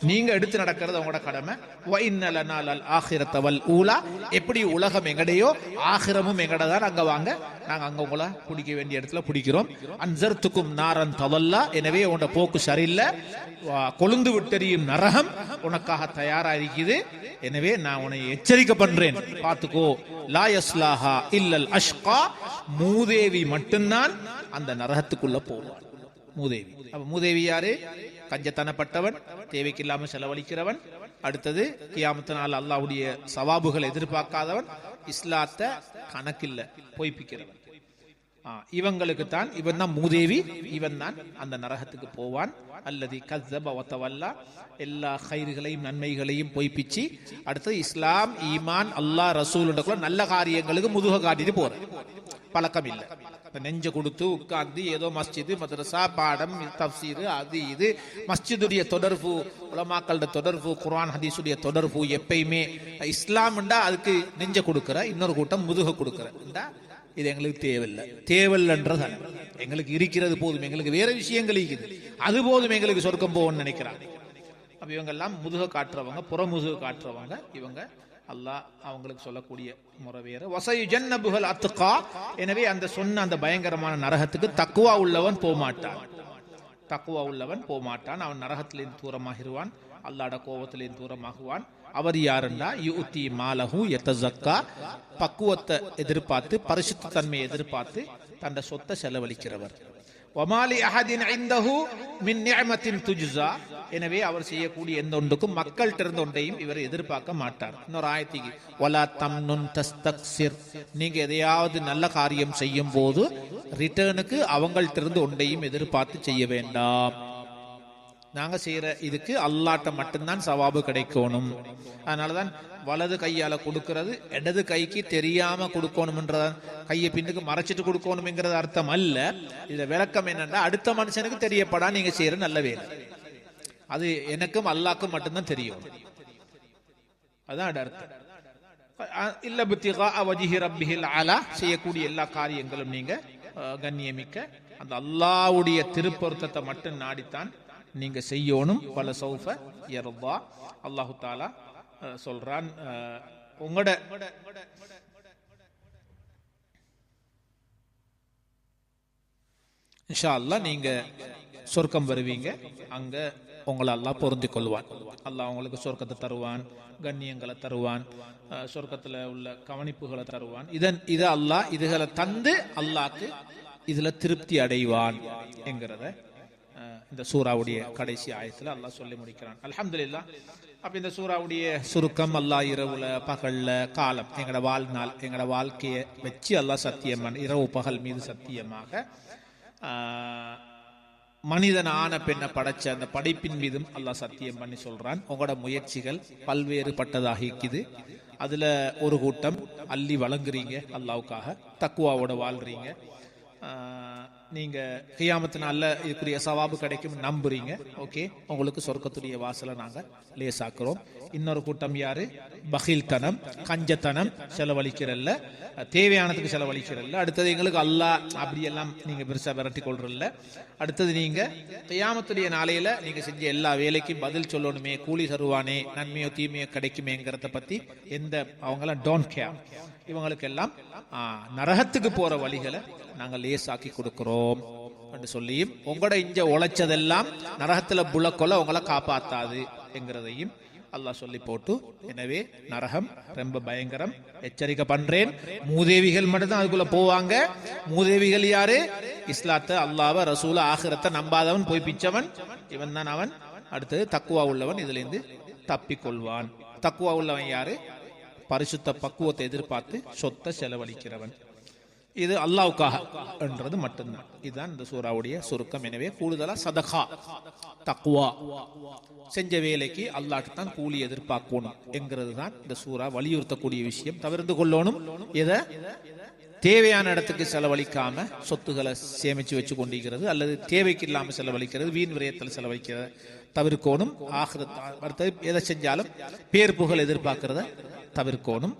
B: நீங்க எடுத்து நடக்கிறது உங்களோட கடமை. வ இன்ன லனா லல் ஆகிரத வல் ஊலா, எப்படி உலகம் எங்கடையோ ஆகிரமும் எங்கடதான், அங்க வாங்க நாங்க அங்க உங்களை பிடிக்க வேண்டிய இடத்துல பிடிக்கிறோம். அன்சர்த்துக்கும் நாரன் தவல்லா, எனவே உன்னோட போக்கு சரியில்லை, கொழுந்து விட்டெறியும் நரகம் உனக்காக தயாரா இருக்குது, எனவே நான் உன்னை எச்சரிக்கை பண்றேன் பார்த்துக்கோ. லா யஸ்லாஹா இல்லல் அஷ்கா, மூதேவி மட்டும்தான் அந்த நரகத்துக்குள்ள போவார். மூதேவி. அப்ப மூதேவி யாரு? கஞ்சத்தனப்பட்டவன், தேவைக்கு இல்லாம செலவழிக்கிறவன், அடுத்தது கியாமத்து நாள் அல்லாஹ்வுடைய சவாபுகளை எதிர்பார்க்காதவன், இஸ்லாத்தை கணக்கில்ல பொய்ப்பிக்கிறவன். இவங்களுக்கு தான், இவன் தான் மூதேவி, இவன் தான் அந்த நரகத்துக்கு போவான். அல்லதி கஸ்ஸப வ தவல்லா, எல்லா கைர்களையும் நன்மைகளையும் பொய்ப்பிச்சு அடுத்தது இஸ்லாம் ஈமான் அல்லாஹ் ரசூலுடைய நல்ல காரியங்களுக்கு முதுக காட்டிட்டு போற பழக்கம் இல்லை. நெஞ்ச கொடுத்து உட்கார்ந்து ஏதோ மஸ்ஜிது மதரசா பாடம் தஃப்சீர் அது இது, மஸ்ஜிதுடைய தொடர்பு, உலமாக்களோட தொடர்பு, குர்ஆன் ஹதீஸுடைய தொடர்பு எப்பயுமே இஸ்லாம்ண்டா அதுக்கு நெஞ்ச கொடுக்கிற இன்னொரு கூட்டம் முதுக கொடுக்கிற, இது எங்களுக்கு தேவையில்லைன்றது எங்களுக்கு இருக்கிறது போதும், எங்களுக்கு வேற விஷயங்கள் இருக்குது, அது போதும் எங்களுக்கு சொர்க்கம் போவோம்னு நினைக்கிறாங்க. அப்ப இவங்க எல்லாம் முதுக காட்டுறவங்க, புறமுதுக காட்டுறவங்க இவங்க. அல்லாஹ் அவங்களுக்கு சொல்லக்கூடிய முறை வேற. வஸயுஜன்னபுல் அத்கா, எனவே அந்த சொன்ன அந்த பயங்கரமான நரகத்துக்கு தக்வா உள்ளவன் போமாட்டான். தக்வா உள்ளவன் போமாட்டான், அவன் நரகத்திலிருந்து தூரமாகிடுவான், அல்லாஹ்ட கோபத்திலிருந்து தூரமாகுவான். அவர் யாருன்னா யுத்தி மாலஹு யதஸக்கா, பக்குவத்தை எதிர்பார்த்து பரிசுத்த தன்மையை எதிர்பார்த்து தன்னை சொத்தை செலவழிக்கிறவர். வமாலி அஹதின் இந்தஹு மின் நிஅமத்தின் துஜ்ஸா, எனவே அவர் செய்யக்கூடிய எந்த ஒன்றுக்கும் மக்கள்கிட்ட இருந்த ஒன்றையும் இவர் எதிர்பார்க்க மாட்டார். இன்னொரு ஆயத்திக்கு வலா தம்னுன் தஸ்தக்சிர், நீங்க எதையாவது நல்ல காரியம் செய்யும் போது ரிட்டர்னுக்கு அவங்கள்ட்ட இருந்து ஒன்றையும் எதிர்பார்த்து செய்ய வேண்டாம். நாங்க செய்யற இதுக்கு அல்லாட்ட மட்டும்தான் சவாபு கிடைக்கணும். அதனாலதான் வலது கையால கொடுக்கிறது இடது கைக்கு தெரியாம கொடுக்கணும்ன்றதான், கையை பின்னுக்கு மறைச்சிட்டு கொடுக்கணும்ங்கிறது அர்த்தம் அல்ல. இதுல விளக்கம் என்னன்னா, அடுத்த மனுஷனுக்கு தெரியப்படா நீங்க செய்யற நல்ல வேலை, அது எனக்கும் அல்லாக்கும் மட்டும்தான் தெரியும், அதான் அர்த்தம். இல்ல புத்திகா வஜ்ஹி ரப்பிஹில் அலா, செய்யக்கூடிய எல்லா காரியங்களும் நீங்க கண்ணியமிக்க அந்த அல்லாஹ்வுடைய திருப்பொருத்தத்தை மட்டும் நாடித்தான் நீங்க செய்யணும். பல சௌஃப யர்தா, அல்லாஹு தஆலா சொல்றான், உங்களோட இன்ஷா அல்லாஹ் நீங்க சொர்க்கம் வருவீங்க, அங்க உங்களை அல்லாஹ் பொருந்திக் கொள்வான். அல்லாஹ் உங்களுக்கு சொர்க்கத்தை தருவான், கண்ணியங்களை தருவான், சொர்க்கத்துல உள்ள கவனிப்புகளை தருவான். இதை அல்லாஹ் இதுகளை தந்து அல்லாஹ்க்கு இதுல திருப்தி அடைவான் என்கிறத இந்த சூராவுடைய கடைசி ஆயத்துல அல்லாஹ் சொல்லி முடிக்கிறான். அல்ஹம்துலில்லாஹ். அப்ப இந்த சூராவுடைய சுருக்கம், அல்லாஹ் இரவுல பகல்ல காலம், எங்கட வாழ்நாள் எங்கட வாழ்க்கையை வச்சு அல்லாஹ் சத்தியமான இரவு பகல் மீது சத்தியமாக மனிதன் ஆன பெண்ணை படைச்ச அந்த படைப்பின் மீதும் அல்லாஹ் சத்தியம் பண்ணி சொல்றான். உங்களோட முயற்சிகள் பல்வேறு பட்டதாக இருக்குது, அதுல ஒரு கூட்டம் அள்ளி வழங்குறீங்க அல்லாஹ்வுக்காக, தக்குவாவோட வாழ்றீங்க, நீங்க கியாமத்து நாள்ல இதுக்குரிய சவாபு கிடைக்கும் நம்புறீங்க. ஓகே, உங்களுக்கு சொர்க்கத்துடைய வாசலை நாங்க லேசாக்குறோம். இன்னொரு கூட்டம் யாரு? பகில் தனம், கஞ்சத்தனம், செலவழிக்கிறல்ல, தேவையானதுக்கு செலவழிக்கிறல்ல. அடுத்தது எங்களுக்கு அல்லாஹ் அப்படியெல்லாம் நீங்க பெருசா விரட்டி கொள்றல்ல. அடுத்தது நீங்க கியாமத்துடைய நாளையில நீங்க செஞ்ச எல்லா வேலைக்கும் பதில் சொல்லணுமே, கூலி தருவானே, நன்மையோ தீமையோ கிடைக்குமேங்கிறத பத்தி எந்த அவங்களாம் டோன்ட் கேர். இவங்களுக்கு எல்லாம் நரகத்துக்கு போற வழிகளை நாங்கள் லேசாக்கி கொடுக்கிறோம் என்று சொல்லியும், உங்களோட இங்க உழைச்சதெல்லாம் நரகத்துல புலக்கொள்ள உங்களை காப்பாத்தாது என்கிறதையும் அல்லாஹ் சொல்லி போட்டு, எனவே நரகம் ரொம்ப பயங்கரம், எச்சரிக்கை பண்றேன். மூதேவிகள் மட்டும்தான் அதுக்குள்ள போவாங்க. மூதேவிகள் யாரு? இஸ்லாத்தை, அல்லாஹ்வை, ரசூல, ஆகிரத்தை நம்பாதவன், போய் பிச்சவன், இவன் தான் அவன். அடுத்தது தக்குவா உள்ளவன் இதுல இருந்து தப்பிக்கொள்வான். தக்குவா உள்ளவன் யாரு? பரிசுத்த பக்குவத்தை எதிர்பார்த்து சொத்தை செலவழிக்கிறவன். இது அல்லாஹ்வுக்காக என்றது மட்டும்தான். இதுதான் இந்த சூறாவுடைய சுருக்கம். எனவே கூடுதலா சதகா, தக்வா, செஞ்ச வேலைக்கு அல்லாஹ்க்கு தான் கூலி எதிர்பார்க்கணும் என்கிறது தான் இந்த சூறா வலியுறுத்தக்கூடிய விஷயம். தவிர்த்து கொள்ளணும் எதை? தேவையான இடத்துக்கு செலவழிக்காம சொத்துக்களை சேமிச்சு வச்சு கொண்டிருக்கிறது, அல்லது தேவைக்கு இல்லாம செலவழிக்கிறது, வீண் விரயத்தில் செலவழிக்கிறது தவிர்க்கணும். அடுத்தது எதை செஞ்சாலும் பேர் புகழ் எதிர்பார்க்கிறத தவிர்க்கணும்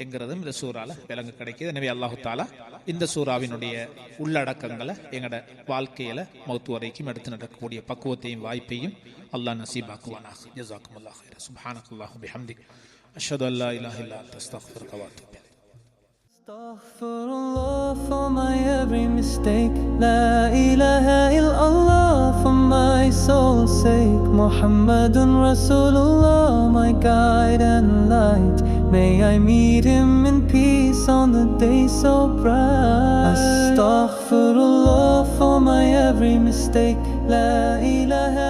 B: என்கிறதும் இந்த சூறால விளங்க கிடைக்குது. எனவே அல்லாஹு தாலா இந்த சூறாவினுடைய உள்ளடக்கங்களை எங்களோட வாழ்க்கையில மௌத்து வரைக்கும் எடுத்து நடக்கக்கூடிய பக்குவத்தையும் வாய்ப்பையும் அல்லாஹ் நசீபாக்குவானாக. ஜஸாக்குமுல்லாஹ் கைரா. சுப்ஹானக்கல்லாஹு பிஹம்திக், அஷ்ஹது அல்லா இலாஹா இல்லா அன்த, அஸ்தக்ஃபிருக வ அத்தூபு இலைக்.
A: Astaghfirullah for my every mistake. La ilaha illallah for my soul's sake. Muhammadun Rasulullah, my guide and light. May I meet him in peace on the day so bright. Astaghfirullah for my every mistake. La ilaha